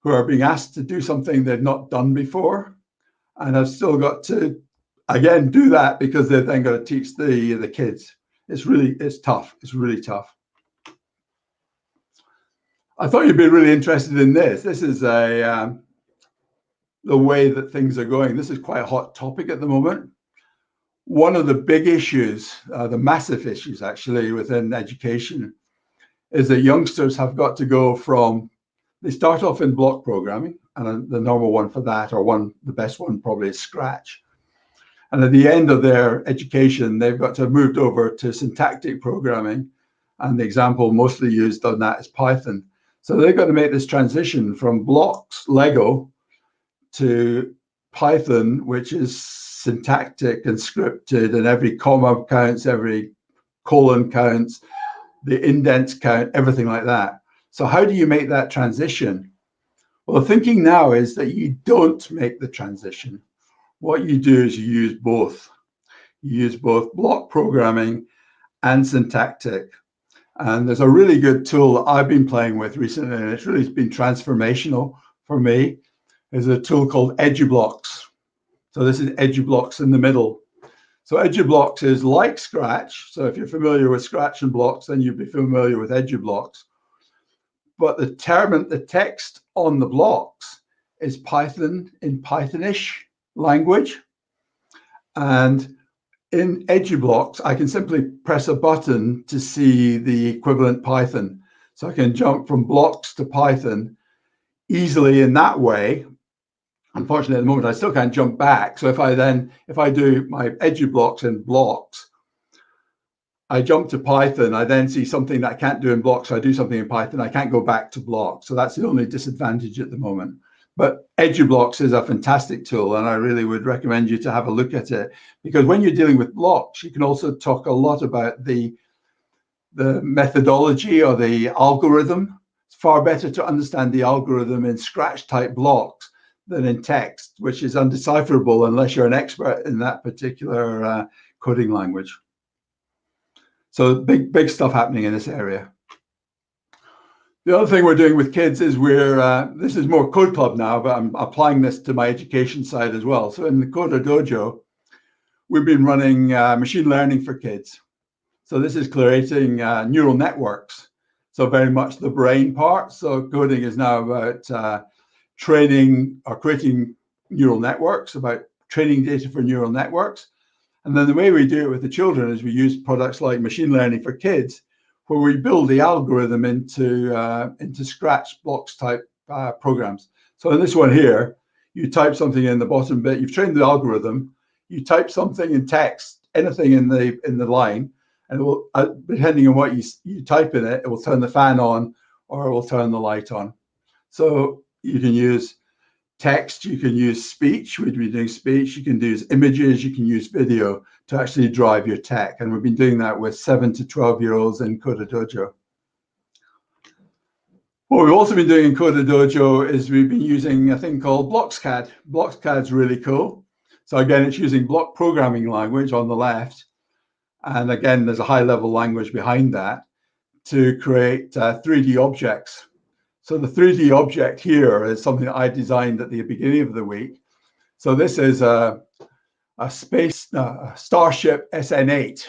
who are being asked to do something they've not done before, and have still got to, again, do that because they've then got to teach the kids? It's tough. It's really tough. I thought you'd be really interested in this. This is the way that things are going. This is quite a hot topic at the moment. One of the big issues, the massive issues actually within education, is that youngsters have got to go from, they start off in block programming, and the normal one for that, or the best one probably is Scratch. And at the end of their education, they've got to have moved over to syntactic programming. And the example mostly used on that is Python. So they've got to make this transition from blocks, Lego, to Python, which is syntactic and scripted, and every comma counts, every colon counts, the indents count, everything like that. So how do you make that transition? Well, the thinking now is that you don't make the transition. What you do is you use both. You use both block programming and syntactic. And there's a really good tool that I've been playing with recently, and it's really been transformational for me, is a tool called EduBlocks. So this is EduBlocks in the middle. So EduBlocks is like Scratch. So if you're familiar with Scratch and blocks, then you'd be familiar with EduBlocks. But the text on the blocks is Python in Pythonish language. And in EduBlocks, I can simply press a button to see the equivalent Python. So I can jump from blocks to Python easily in that way. Unfortunately, at the moment, I still can't jump back. So if I do my EduBlocks in blocks, I jump to Python, I then see something that I can't do in blocks. So I do something in Python, I can't go back to blocks. So that's the only disadvantage at the moment. But EduBlocks is a fantastic tool, and I really would recommend you to have a look at it, because when you're dealing with blocks, you can also talk a lot about the methodology or the algorithm. It's far better to understand the algorithm in Scratch type blocks than in text, which is undecipherable unless you're an expert in that particular coding language. So big stuff happening in this area. The other thing we're doing with kids is this is more Code Club now, but I'm applying this to my education side as well. So in the Coder Dojo, we've been running machine learning for kids. So this is creating neural networks. So very much the brain part. So coding is now about training or creating neural networks, about training data for neural networks. And then the way we do it with the children is we use products like machine learning for kids, where we build the algorithm into Scratch blocks type programs. So in this one here, you type something in the bottom bit, you've trained the algorithm, you type something in text, anything in the line, and it will, depending on what you type in it, it will turn the fan on or it will turn the light on. So you can use text, you can use speech, we'd be doing speech, you can use images, you can use video to actually drive your tech. And we've been doing that with 7 to 12-year-olds in Coder Dojo. What we've also been doing in Coder Dojo is we've been using a thing called BlocksCAD. BlocksCAD's really cool. So again, it's using block programming language on the left. And again, there's a high-level language behind that to create 3D objects. So the 3D object here is something that I designed at the beginning of the week. So this is a Starship SN8.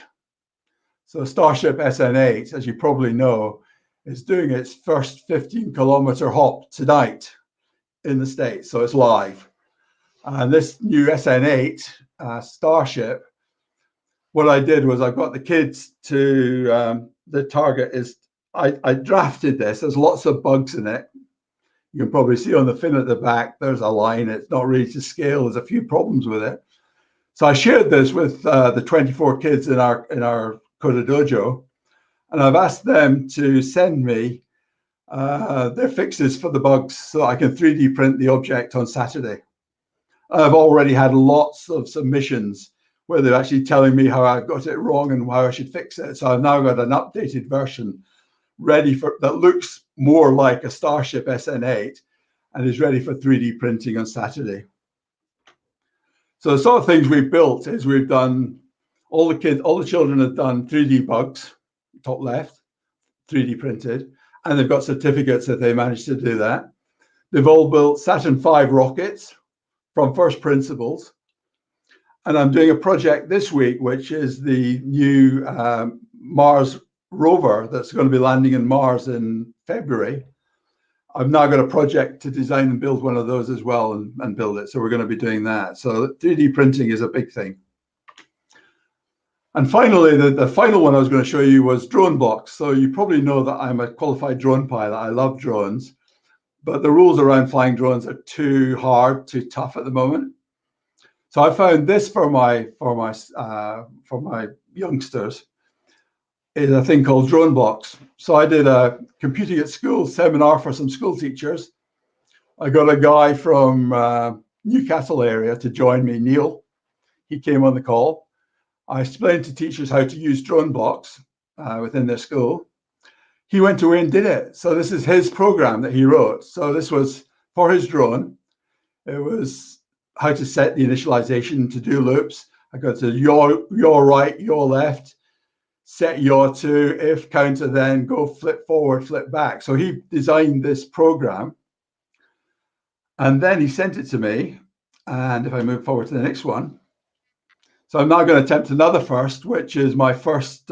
So Starship SN8, as you probably know, is doing its first 15-kilometer hop tonight in the States. So it's live. And this new SN8 Starship, what I did was I got the kids to, the target is, I drafted this. There's lots of bugs in it. You can probably see on the fin at the back, there's a line. It's not ready to scale. There's a few problems with it. So I shared this with the 24 kids in our Coder Dojo, and I've asked them to send me their fixes for the bugs so I can 3D print the object on Saturday. I've already had lots of submissions where they're actually telling me how I got it wrong and how I should fix it. So I've now got an updated version ready for that looks more like a Starship SN8 and is ready for 3D printing on Saturday. So the sort of things we've built is we've done, all the children have done 3D bugs, top left, 3D printed, and they've got certificates if they managed to do that. They've all built Saturn V rockets from first principles. And I'm doing a project this week, which is the new Mars rover that's going to be landing in Mars in February. I've now got a project to design and build one of those as well and build it. So we're going to be doing that. So 3D printing is a big thing. And finally, the final one I was going to show you was drone blocks. So you probably know that I'm a qualified drone pilot. I love drones, but the rules around flying drones are too hard, too tough at the moment. So I found this for my youngsters is a thing called drone blocks. So I did a computing at school seminar for some school teachers. I got a guy from Newcastle area to join me, Neil. He came on the call. I explained to teachers how to use drone blocks within their school. He went away and did it. So this is his program that he wrote. So this was for his drone. It was how to set the initialization to do loops. I got to your right, your left, set yaw to, if counter, then go flip forward, flip back. So he designed this program and then he sent it to me. And if I move forward to the next one. So I'm now going to attempt another first, which is my first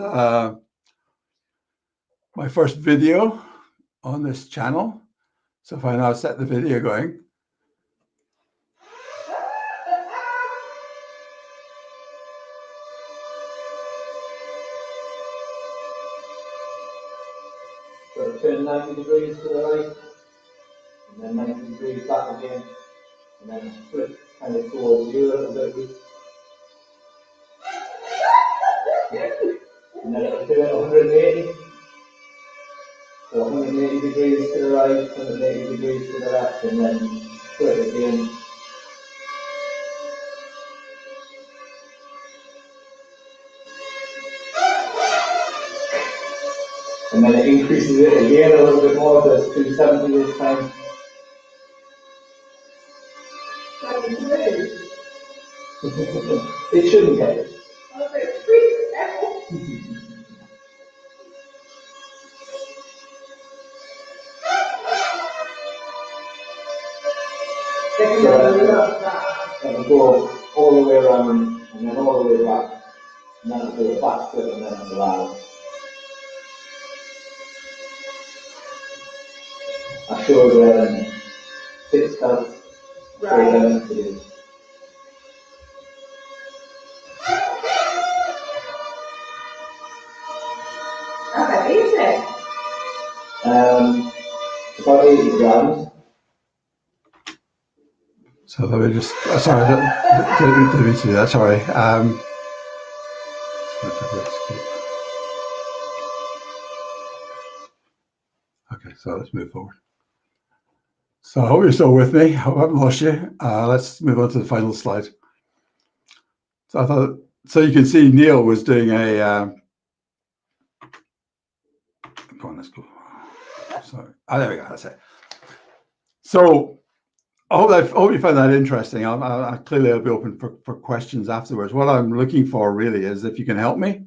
video on this channel. So if I now set the video going. So turn 90 degrees to the right, and then 90 degrees back again, and then flip kind of towards you a little bit. And then it'll do it 180. So 180 degrees to the right, 180 degrees to the left, and then flip again. And then it increases it again a little bit more, so it's 270 this time. It shouldn't get it. So it'll go all the way around and then all the way back. And then I'll do a back flip and then I'll allow. I should 6 cards. Right. How is it? About 80 grams. So let me just, sorry, didn't mean to do that, sorry. Okay, so let's move forward. So I hope you're still with me. I haven't lost you. Let's move on to the final slide. So I thought, so you can see Neil was doing a, come on, let's go. Sorry. There we go, that's it. So I hope you found that interesting. I clearly I'll be open for questions afterwards. What I'm looking for really is if you can help me.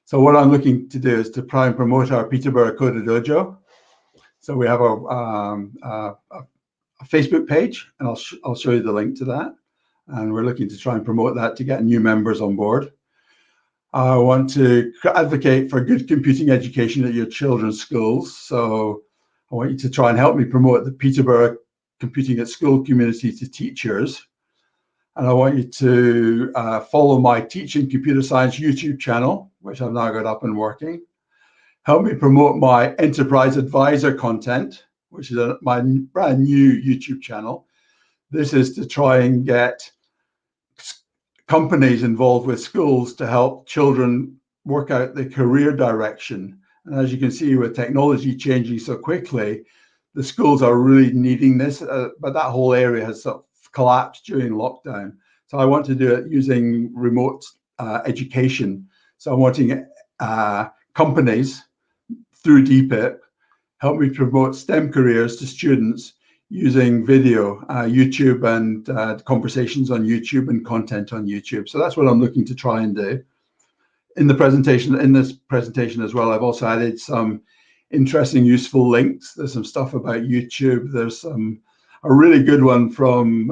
So what I'm looking to do is to try and promote our Peterborough Coda Dojo. So we have a Facebook page, and I'll show you the link to that. And we're looking to try and promote that to get new members on board. I want to advocate for good computing education at your children's schools. So I want you to try and help me promote the Peterborough Computing at School community to teachers. And I want you to follow my Teaching Computer Science YouTube channel, which I've now got up and working. Help me promote my Enterprise Advisor content, which is my brand new YouTube channel. This is to try and get companies involved with schools to help children work out the career direction. And as you can see, with technology changing so quickly, the schools are really needing this, but that whole area has sort of collapsed during lockdown. So I want to do it using remote education. So I'm wanting companies through DPiP help me promote STEM careers to students using video, YouTube, and conversations on YouTube and content on YouTube. So that's what I'm looking to try and do. In this presentation as well, I've also added some interesting, useful links. There's some stuff about YouTube. There's a really good one from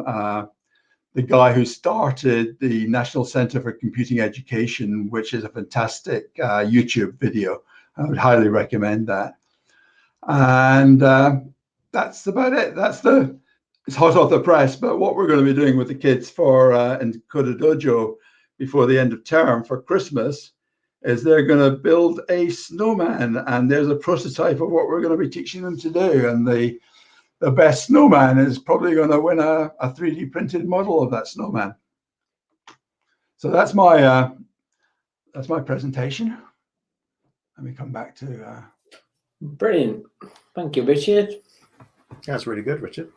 the guy who started the National Centre for Computing Education, which is a fantastic YouTube video. I would highly recommend that. And that's about it. It's hot off the press, but what we're going to be doing with the kids in Coda Dojo before the end of term for Christmas is they're going to build a snowman, and there's a prototype of what we're going to be teaching them to do. And the best snowman is probably going to win a 3D printed model of that snowman. So that's my presentation. Let me come back to. Brilliant. Thank you, Richard. That's really good, Richard.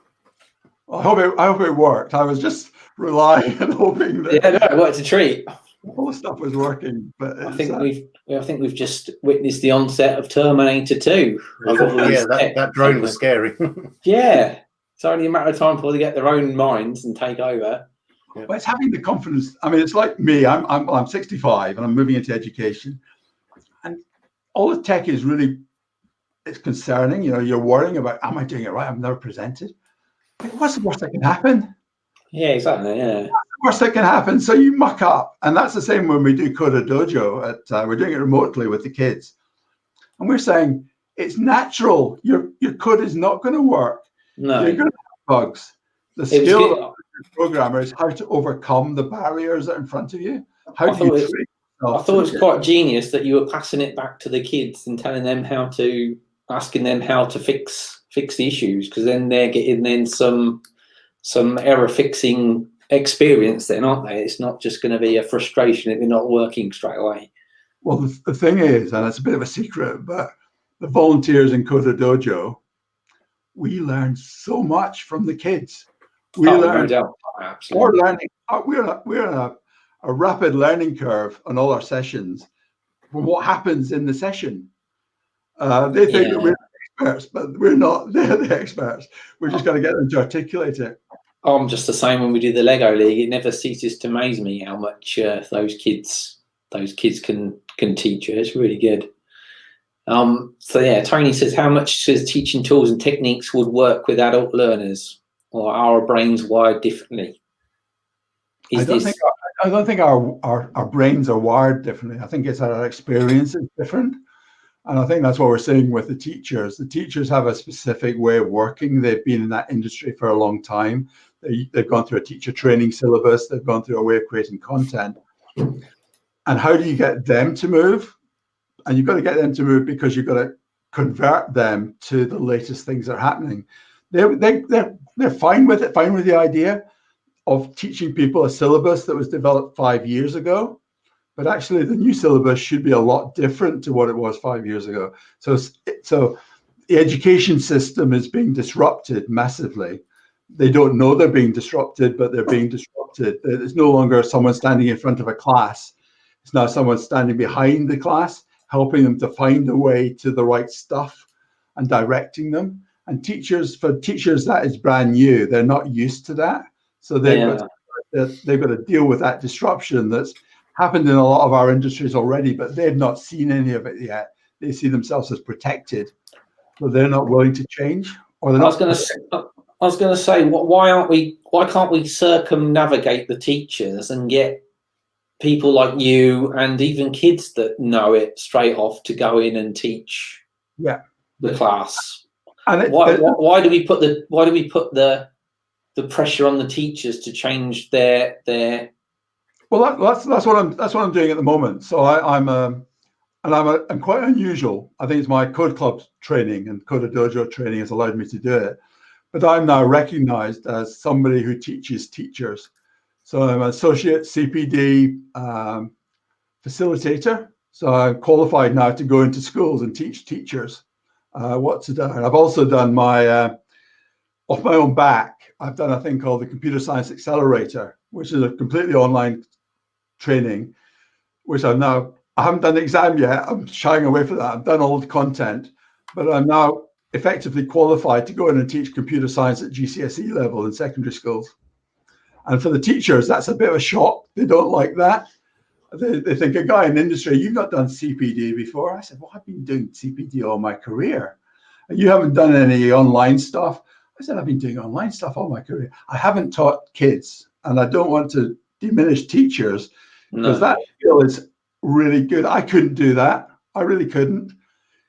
I hope it worked. I was just relying and hoping that it worked a treat. all the stuff was working. But I think we've just witnessed the onset of Terminator 2. That drone was scary. Yeah, it's only a matter of time before they get their own minds and take over. But it's having the confidence. I mean, it's like me. I'm 65 and I'm moving into education, and all the tech is really, it's concerning. You know, you're worrying about, am I doing it right? I've never presented. Like, what's the worst that can happen? Yeah, exactly. Yeah. What's the worst that can happen? So you muck up, and that's the same when we do Coda Dojo. We're doing it remotely with the kids, and we're saying it's natural. Your code is not going to work. No, you're going to have bugs. The skill of the programmer is how to overcome the barriers that are in front of you. How do you treat yourself? I thought it was quite genius that you were passing it back to the kids and telling them asking them how to fix the issues, because then they're getting some error fixing experience then, aren't they? It's not just going to be a frustration if they're not working straight away. Well, the thing is, and it's a bit of a secret, but the volunteers in Coda Dojo, we learn so much from the kids. We're learning a rapid learning curve on all our sessions from what happens in the session. They think that we're experts, but we're not. They're the experts. We're just going to get them to articulate it. I'm just the same when we do the Lego League. It never ceases to amaze me how much those kids can teach you. It's really good. So yeah, Tony says, how much does teaching tools and techniques would work with adult learners, or are our brains wired differently? I don't think I don't think our brains are wired differently. I think it's our experience is different. And I think that's what we're seeing with the teachers. The teachers have a specific way of working. They've been in that industry for a long time. They've gone through a teacher training syllabus. They've gone through a way of creating content. And how do you get them to move? And you've got to get them to move because you've got to convert them to the latest things that are happening. They're fine with it, fine with the idea of teaching people a syllabus that was developed 5 years ago. But actually, the new syllabus should be a lot different to what it was 5 years ago. So the education system is being disrupted massively. They don't know they're being disrupted, but they're being disrupted. It's no longer someone standing in front of a class. It's now someone standing behind the class, helping them to find a way to the right stuff and directing them. And for teachers, that is brand new. They're not used to that. So they've got to deal with that disruption that's happened in a lot of our industries already, but they've not seen any of it yet. They see themselves as protected, so they're not willing to change. Or they're not. I was going to say, why can't we circumnavigate the teachers and get people like you and even kids that know it straight off to go in and teach the class? And why do we put the pressure on the teachers to change their? Well, that's what I'm doing at the moment. So I'm quite unusual. I think it's my Code Club training and Code Dojo training has allowed me to do it. But I'm now recognized as somebody who teaches teachers. So I'm an associate CPD facilitator. So I'm qualified now to go into schools and teach teachers what to do. And I've also done my off my own back. I've done a thing called the Computer Science Accelerator, which is a completely online training, which I haven't done the exam yet. I'm shying away from that. I've done all the content, but I'm now effectively qualified to go in and teach computer science at GCSE level in secondary schools. And for the teachers, that's a bit of a shock. They don't like that. They think, a guy in the industry, you've not done CPD before. I said, well, I've been doing CPD all my career. And you haven't done any online stuff. I said, I've been doing online stuff all my career. I haven't taught kids, and I don't want to diminish teachers because that skill is really good. I couldn't do that. I really couldn't.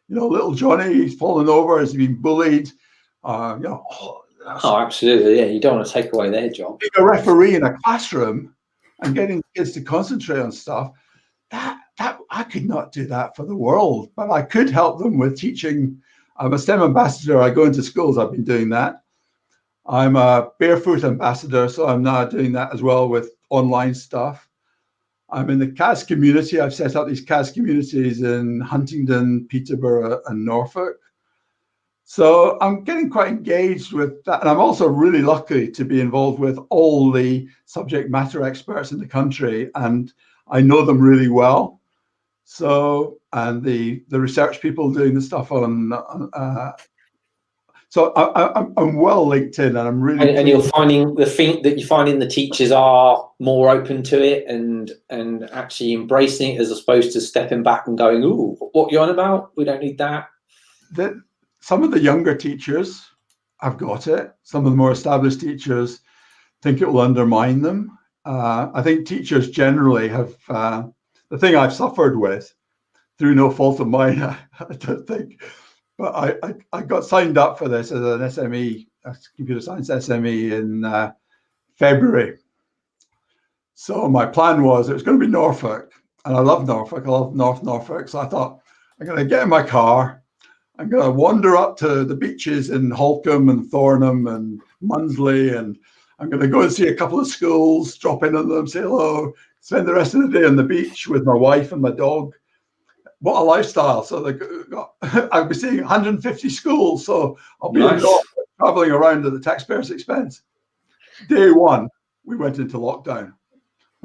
Little Johnny, he's fallen over, he's been bullied. Absolutely. Yeah, you don't want to take away their job. Being a referee in a classroom and getting kids to concentrate on stuff, that I could not do that for the world, but I could help them with teaching. I'm a STEM ambassador. I go into schools. I've been doing that. I'm a barefoot ambassador, so I'm now doing that as well with online stuff. I'm in the CAS community. I've set up these CAS communities in Huntingdon, Peterborough, and Norfolk. So I'm getting quite engaged with that. And I'm also really lucky to be involved with all the subject matter experts in the country. And I know them really well. So, and the research people doing the stuff on, so I'm well linked in, and I'm really. And you're finding the teachers are more open to it and actually embracing it as opposed to stepping back and going, "Ooh, what you on about? We don't need that." Some of the younger teachers have got it. Some of the more established teachers think it will undermine them. I think teachers generally have the thing I've suffered with, through no fault of mine, I don't think. But I got signed up for this as an SME, a computer science SME in February. So my plan was it was going to be Norfolk, and I love Norfolk. I love North Norfolk. So I thought, I'm going to get in my car. I'm going to wander up to the beaches in Holcombe and Thornham and Munsley, and I'm going to go and see a couple of schools, drop in on them, say hello, spend the rest of the day on the beach with my wife and my dog. What a lifestyle. So I'll be seeing 150 schools. So I'll be traveling around at the taxpayer's expense. Day one, we went into lockdown.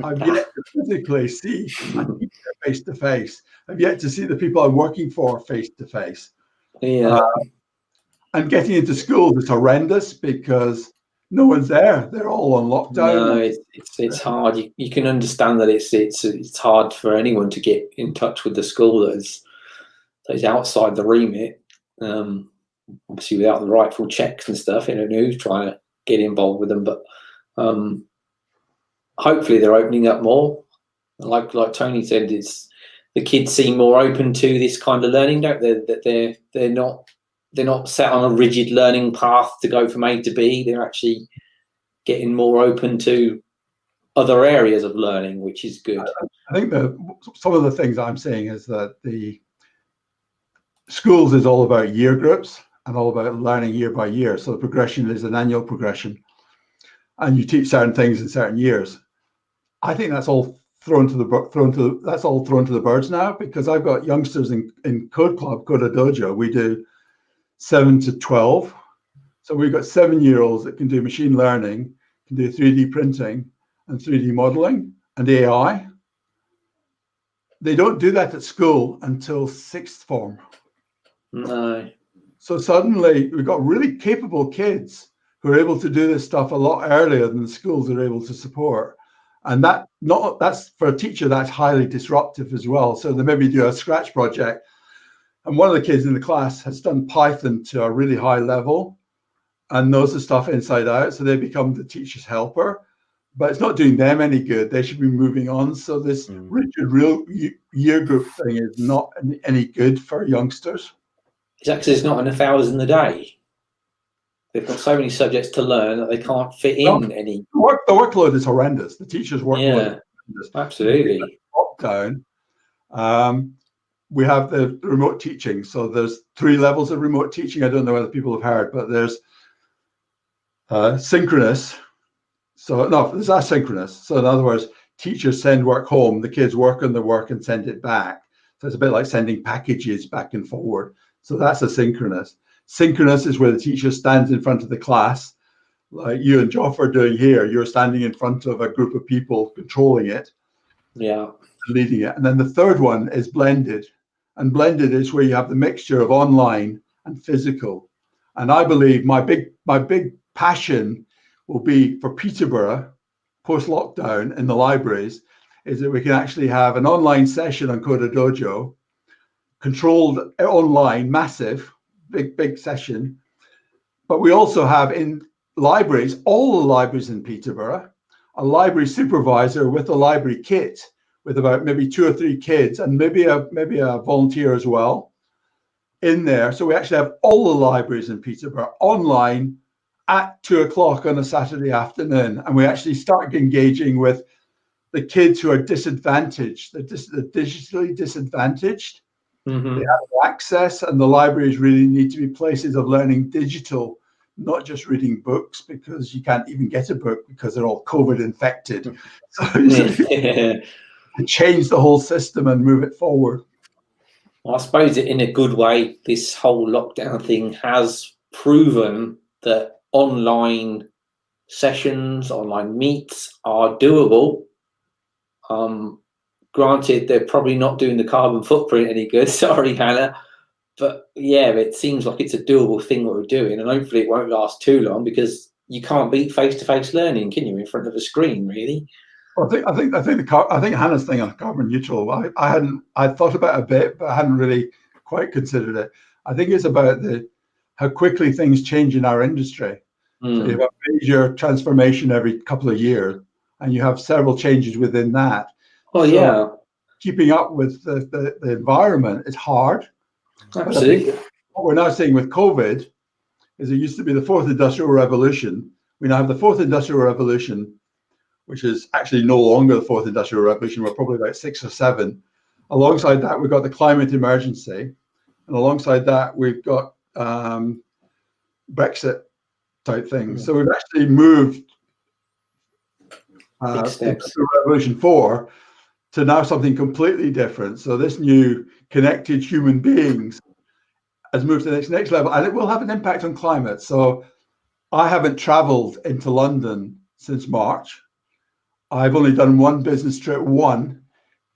I've yet to physically see a teacher face to face. I've yet to see the people I'm working for face to face. Yeah. And getting into schools is horrendous because no one's there. They're all on lockdown. No, it's hard. You can understand that it's hard for anyone to get in touch with the school that is outside the remit. Obviously, without the rightful checks and stuff, who's trying to get involved with them. But hopefully they're opening up more. Like Tony said, it's the kids seem more open to this kind of learning, don't they? That they're not set on a rigid learning path to go from A to B. They're actually getting more open to other areas of learning, which is good. I think that some of the things I'm saying is that the schools is all about year groups and all about learning year by year. So the progression is an annual progression, and you teach certain things in certain years. I think that's all thrown to the birds now, because I've got youngsters in Code Club, Code Dojo. We do 7 to 12. So we've got 7-year-olds that can do machine learning, can do 3D printing and 3D modeling and AI. They don't do that at school until 6th form. No. So suddenly we've got really capable kids who are able to do this stuff a lot earlier than the schools are able to support. And that's for a teacher, that's highly disruptive as well. So they maybe do a Scratch project, and one of the kids in the class has done Python to a really high level and knows the stuff inside out. So they become the teacher's helper, but it's not doing them any good. They should be moving on. So this rigid real year group thing is not any good for youngsters. Exactly, there's not enough hours in the day. They've got so many subjects to learn that they can't fit in any. The workload is horrendous. The teacher's workload. Yeah, absolutely. Lockdown. We have the remote teaching. So there's 3 levels of remote teaching. I don't know whether people have heard, but there's synchronous. So no, there's asynchronous. So in other words, teachers send work home, the kids work on the work and send it back. So it's a bit like sending packages back and forward. So that's asynchronous. Synchronous is where the teacher stands in front of the class, like you and Joff are doing here. You're standing in front of a group of people controlling it, leading it. And then the third one is blended. And blended is where you have the mixture of online and physical. And I believe my big passion will be for Peterborough post-lockdown in the libraries is that we can actually have an online session on Coda Dojo, controlled online, massive, big session. But we also have in libraries, all the libraries in Peterborough, a library supervisor with a library kit with about maybe 2 or 3 kids and maybe a volunteer as well in there. So we actually have all the libraries in Peterborough online at 2 o'clock on a Saturday afternoon. And we actually start engaging with the kids who are disadvantaged, they're digitally disadvantaged. They have access, and the libraries really need to be places of learning digital, not just reading books, because you can't even get a book because they're all COVID infected. So change the whole system and move it forward. Well, I suppose in a good way, this whole lockdown thing has proven that online sessions, online meets are doable. Granted, they're probably not doing the carbon footprint any good. Sorry, Hannah. But yeah, it seems like it's a doable thing what we're doing, and hopefully it won't last too long, because you can't beat face-to-face learning, can you, in front of a screen, really? Well, I think Hannah's thing on carbon neutral, I thought about it a bit, but I hadn't really quite considered it. I think it's about how quickly things change in our industry. So you have a major transformation every couple of years, and you have several changes within that. Oh, so yeah. Keeping up with the environment is hard. Absolutely. What we're now seeing with COVID is it used to be the 4th Industrial Revolution. We now have the 4th Industrial Revolution, which is actually no longer the 4th Industrial Revolution. We're probably about 6 or 7. Alongside that, we've got the climate emergency. And alongside that, we've got Brexit type things. So we've actually moved Revolution 4 to now something completely different. So this new connected human beings has moved to the next level, and it will have an impact on climate. So I haven't traveled into London since March. I've only done one business trip,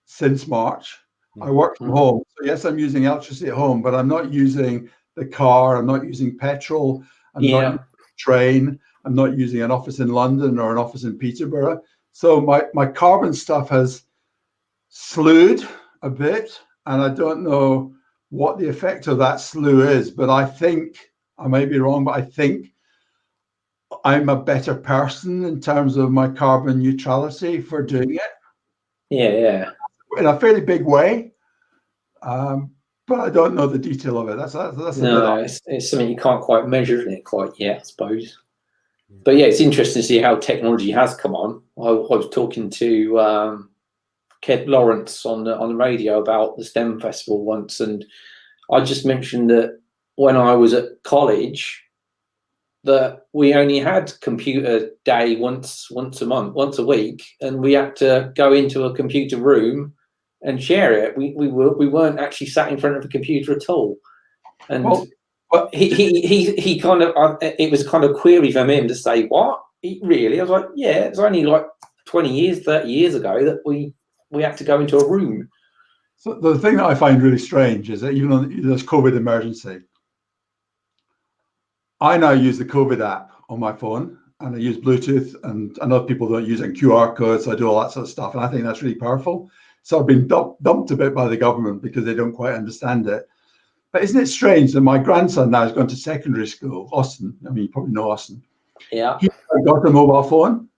since March. I work from home. So yes, I'm using electricity at home, but I'm not using the car. I'm not using petrol. I'm not using the train. I'm not using an office in London or an office in Peterborough. So my carbon stuff has slewed a bit, and I don't know what the effect of that slew is, but I think, I may be wrong, but I think I'm a better person in terms of my carbon neutrality for doing it. Yeah. In a fairly big way. But I don't know the detail of it. That's No, it's something you can't quite measure, isn't it? Quite yet, I suppose. But yeah, it's interesting to see how technology has come on. I was talking to Kev Lawrence on the radio about the STEM festival once, and I just mentioned that when I was at college, that we only had computer day once a month, once a week, and we had to go into a computer room and share it. We weren't actually sat in front of a computer at all. And he kind of, it was kind of query from him to say, what? Really? I was like, yeah, it's only like 20 years, 30 years ago that we had to go into a room. So the thing that I find really strange is that even on this COVID emergency, I now use the COVID app on my phone, and I use Bluetooth, and I know people don't use it, and QR codes, so I do all that sort of stuff, and I think that's really powerful. So I've been dumped a bit by the government because they don't quite understand it. But isn't it strange that my grandson now has gone to secondary school, Austin? I mean, you probably know Austin. Yeah. He's got a mobile phone.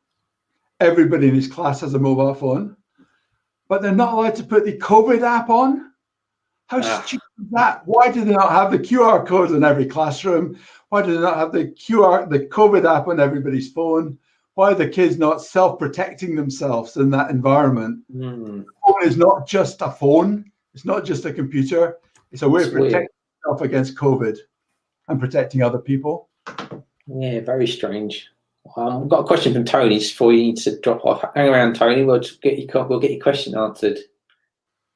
Everybody in his class has a mobile phone, but they're not allowed to put the COVID app on. How stupid is that? Why do they not have the QR code in every classroom? Why do they not have the COVID app on everybody's phone? Why are the kids not self-protecting themselves in that environment? The phone is not just a phone. It's not just a computer. It's a way of protecting yourself against COVID and protecting other people. Yeah, very strange. I've got a question from Tony just before you need to drop off. Hang around, Tony. We'll get your question answered.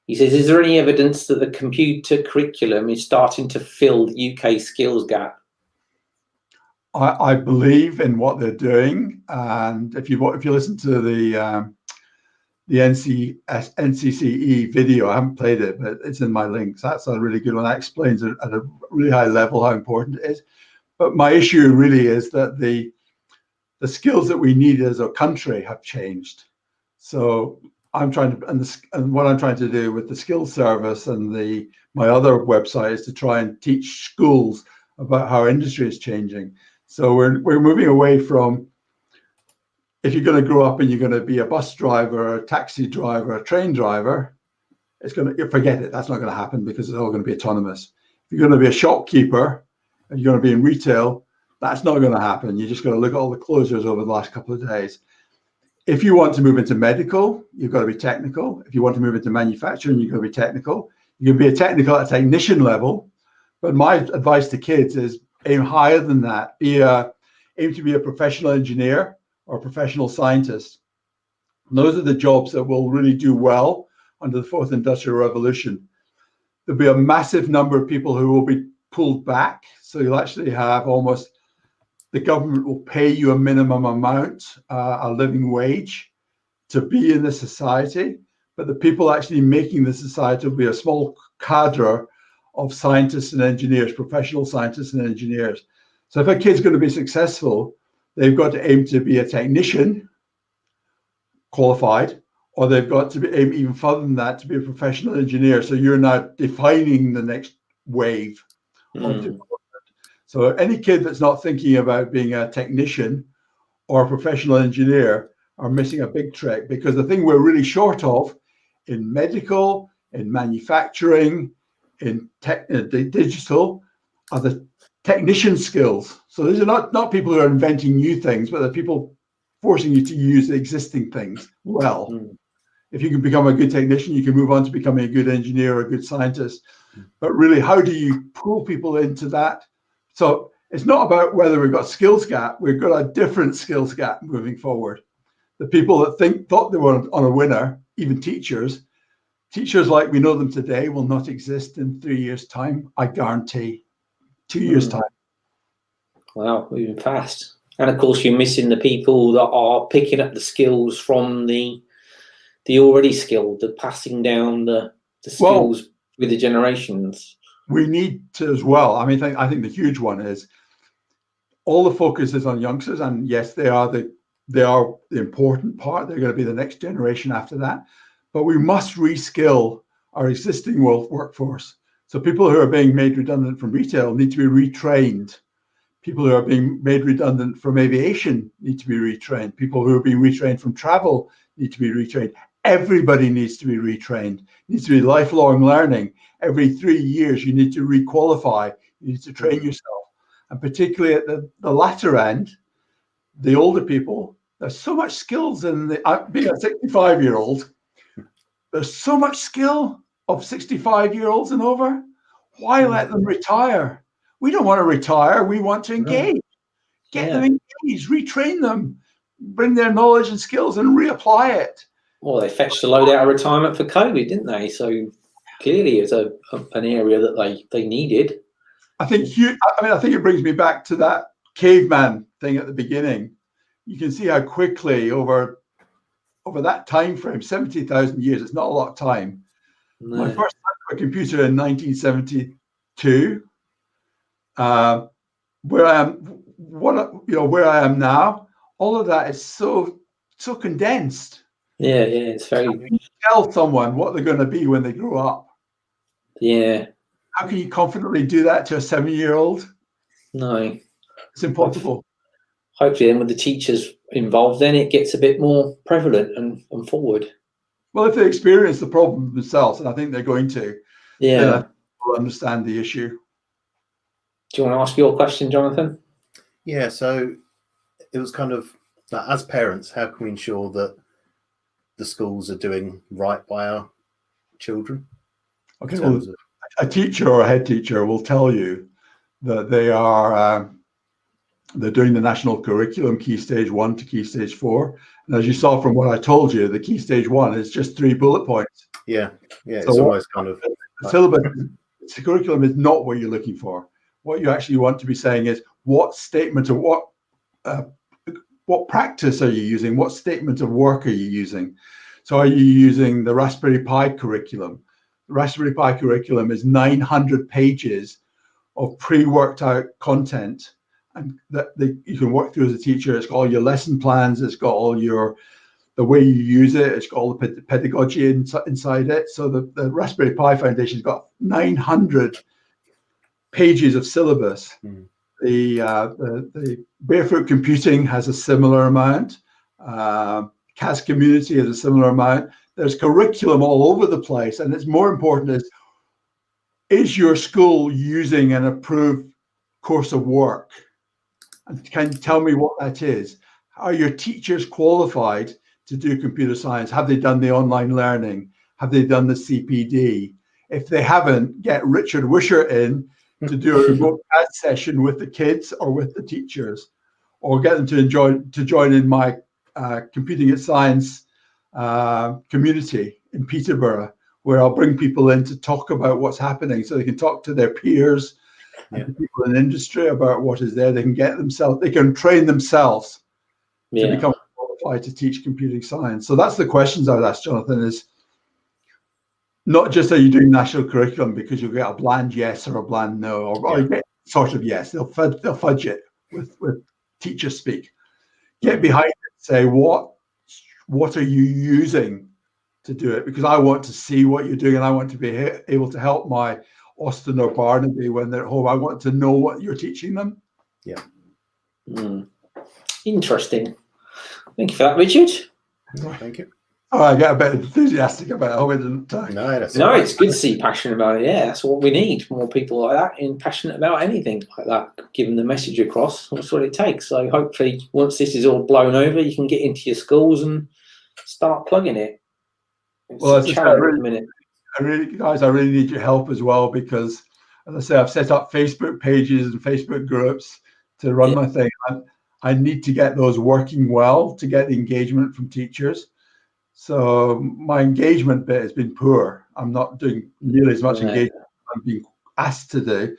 He says, is there any evidence that the computer curriculum is starting to fill the UK skills gap? I believe in what they're doing, and if you listen to the NCCE video, I haven't played it, but it's in my links. That's a really good one. That explains it at a really high level how important it is. But my issue really is that the skills that we need as a country have changed. So I'm trying to, and what I'm trying to do with the skills service and my other website is to try and teach schools about how industry is changing. So we're moving away from, if you're going to grow up and you're going to be a bus driver, a taxi driver, a train driver, forget it. That's not going to happen because it's all going to be autonomous. If you're going to be a shopkeeper and you're going to be in retail, that's not going to happen. You just got to look at all the closures over the last couple of days. If you want to move into medical, you've got to be technical. If you want to move into manufacturing, you've got to be technical. You can be a technical at a technician level, but my advice to kids is aim higher than that. Aim to be a professional engineer or a professional scientist. And those are the jobs that will really do well under the fourth industrial revolution. There'll be a massive number of people who will be pulled back. So you'll actually have the government will pay you a minimum amount, a living wage, to be in the society. But the people actually making the society will be a small cadre of scientists and engineers, professional scientists and engineers. So if a kid's going to be successful, they've got to aim to be a technician, qualified, or they've got to aim even further than that to be a professional engineer. So you're now defining the next wave of development. So any kid that's not thinking about being a technician or a professional engineer are missing a big trick, because the thing we're really short of in medical, in manufacturing, in digital are the technician skills. So these are not people who are inventing new things, but they're people forcing you to use the existing things well. If you can become a good technician, you can move on to becoming a good engineer or a good scientist. But really, how do you pull people into that? So it's not about whether we've got a skills gap. We've got a different skills gap moving forward. The people that thought they were on a winner, even teachers like we know them today will not exist in 3 years' time. I guarantee. 2 years' time. Wow, moving fast. And of course, you're missing the people that are picking up the skills from the already skilled, the passing down the skills with the generations. We need to as well. I mean, I think the huge one is all the focus is on youngsters, and yes, they are the important part. They're going to be the next generation after that. But we must reskill our existing workforce. So people who are being made redundant from retail need to be retrained. People who are being made redundant from aviation need to be retrained. People who are being retrained from travel need to be retrained. Everybody needs to be retrained. It needs to be lifelong learning. Every 3 years, you need to requalify. You need to train yourself. And particularly at the latter end, the older people, there's so much skills in being a 65-year-old. There's so much skill of 65-year-olds and over. Why let them retire? We don't want to retire. We want to engage. Get them engaged, retrain them, bring their knowledge and skills and reapply it. Well, they fetched a load out of retirement for COVID, didn't they? So clearly it's an area that they needed. I think it brings me back to that caveman thing at the beginning. You can see how quickly over that time frame, 70,000 years, it's not a lot of time. No. My first time with a computer in 1972, where I am now, all of that is so condensed. Yeah, it's very. How can you tell someone what they're going to be when they grow up? Yeah. How can you confidently do that to a 7-year-old? No, it's impossible. Hopefully, then with the teachers involved, then it gets a bit more prevalent and forward. Well, if they experience the problem themselves, and I think they're going to, then I think they'll understand the issue. Do you want to ask your question, Jonathan? Yeah, so it was kind of like, as parents, how can we ensure that the schools are doing right by our children? Okay, well, a teacher or a head teacher will tell you that they're doing the national curriculum Key Stage 1 to Key Stage 4. And as you saw from what I told you, the Key Stage 1 is just 3 bullet points. Yeah, it's almost kind of... The syllabus, the curriculum is not what you're looking for. What you actually want to be saying is what statement or what practice are you using? What statement of work are you using? So are you using the Raspberry Pi curriculum? The Raspberry Pi curriculum is 900 pages of pre-worked out content, and that you can work through as a teacher. It's got all your lesson plans. It's got all the way you use it. It's got all the pedagogy inside it. So the Raspberry Pi Foundation's got 900 pages of syllabus. The Barefoot Computing has a similar amount. CAS Community has a similar amount. There's curriculum all over the place, and it's more important is your school using an approved course of work? And can you tell me what that is? Are your teachers qualified to do computer science? Have they done the online learning? Have they done the CPD? If they haven't, get Richard Wishart in to do a remote CAD session with the kids or with the teachers, or get them to join in my Computing at Science community in Peterborough, where I'll bring people in to talk about what's happening, so they can talk to their peers and to people in industry about what is there. They can train themselves to become qualified to teach computing science. So that's the questions I would ask, Jonathan, is not just are you doing national curriculum because you'll get a bland yes or a bland no, or you get sort of yes. They'll fudge it with teacher speak. Get behind it, say what are you using to do it, because I want to see what you're doing and I want to be able to help my Austin or Barnaby when they're at home. I want to know what you're teaching them. Yeah. Interesting. Thank you for that, Richard. Thank you. Oh, I get a bit enthusiastic about it. I hope I didn't. No, it's good to see you passionate about it. Yeah, that's what we need. More people like that and passionate about anything like that, giving the message across. That's what it takes. So hopefully once this is all blown over, you can get into your schools and start plugging it. Well, as I said, I really need your help as well, because as I say, I've set up Facebook pages and Facebook groups to run my thing. I need to get those working well to get the engagement from teachers. So my engagement bit has been poor. I'm not doing nearly as much engagement as I'm being asked to do,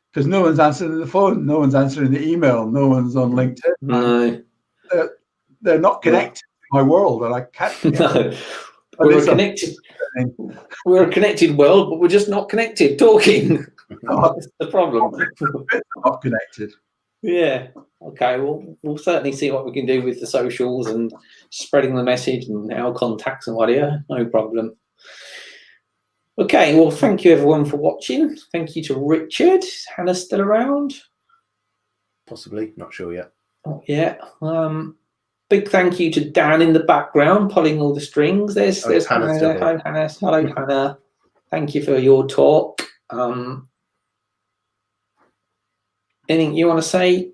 because no one's answering the phone, no one's answering the email, no one's on LinkedIn. No. They're not connected to my world, and I can't. No. We're a connected world, but we're just not connected talking. That's the problem. Not connected. Yeah. Okay. Well, we'll certainly see what we can do with the socials and spreading the message and our contacts and whatever. No problem. Okay. Well, thank you everyone for watching. Thank you to Richard. Is Hannah still around? Possibly, not sure yet. Yeah. Big thank you to Dan in the background, pulling all the strings. There's Hannah Hannah still there. here. Hi, Hannah. Hello, Hannah. Thank you for your talk. Anything you want to say,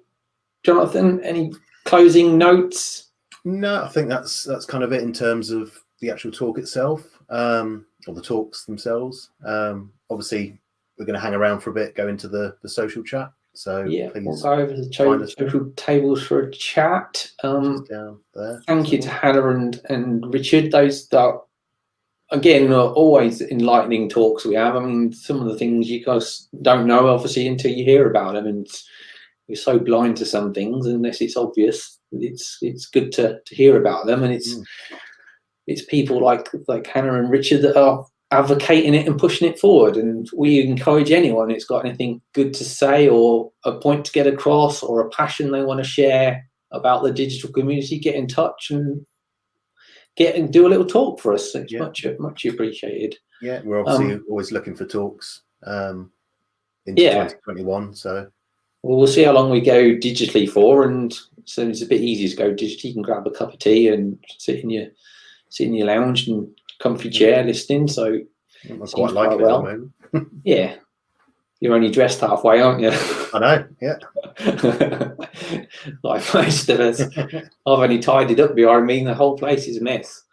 Jonathan? Any closing notes? No, I think that's kind of it in terms of the actual talk itself, or the talks themselves. Obviously, we're going to hang around for a bit, go into the social chat. So Yeah, please we'll go over the find us social tables for a chat. just down there. Thank you to Hannah and Richard. Those that, again, are always enlightening talks we have. I mean, some of the things you guys don't know, obviously, until you hear about them, and you're so blind to some things unless it's obvious. It's good to hear about them, and it's people like Hannah and Richard that are advocating it and pushing it forward. And we encourage anyone who's got anything good to say or a point to get across or a passion they want to share about the digital community, get in touch and do a little talk for us. It's much appreciated. Yeah, we're obviously always looking for talks into 2021. So we'll see how long we go digitally for, and so it's a bit easier to go digitally. You can grab a cup of tea and sit in your lounge and comfy chair listening. So I quite like it at the moment. Yeah, you're only dressed halfway, aren't you? I know. Yeah. Like most of us. I've only tidied up behind me. The whole place is a mess.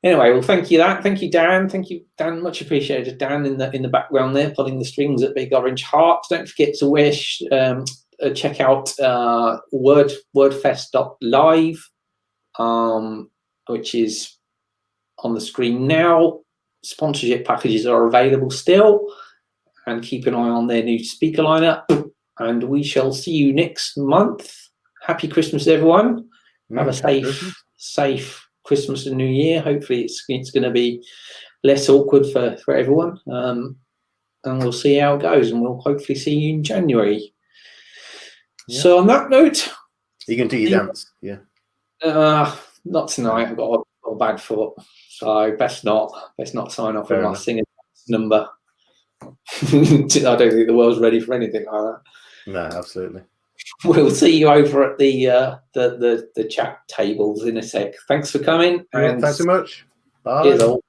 Anyway, well, thank you, Dan. Thank you, Dan. Much appreciated, Dan, in the background there, pulling the strings at Big Orange Heart. Don't forget to check out wordfest.live, which is on the screen now. Sponsorship packages are available still, and keep an eye on their new speaker lineup. And we shall see you next month. Happy Christmas, everyone. Have a safe Christmas and New Year. Hopefully it's going to be less awkward for everyone. And we'll see how it goes, and we'll hopefully see you in January. Yeah. So on that note, you can do your dance. Yeah. Not tonight. I've got a bad foot, so best not sign off with my singing number. I don't think the world's ready for anything like that. No, absolutely. We'll see you over at the chat tables in a sec. Thanks for coming. And thanks so much. Bye. Cheers all.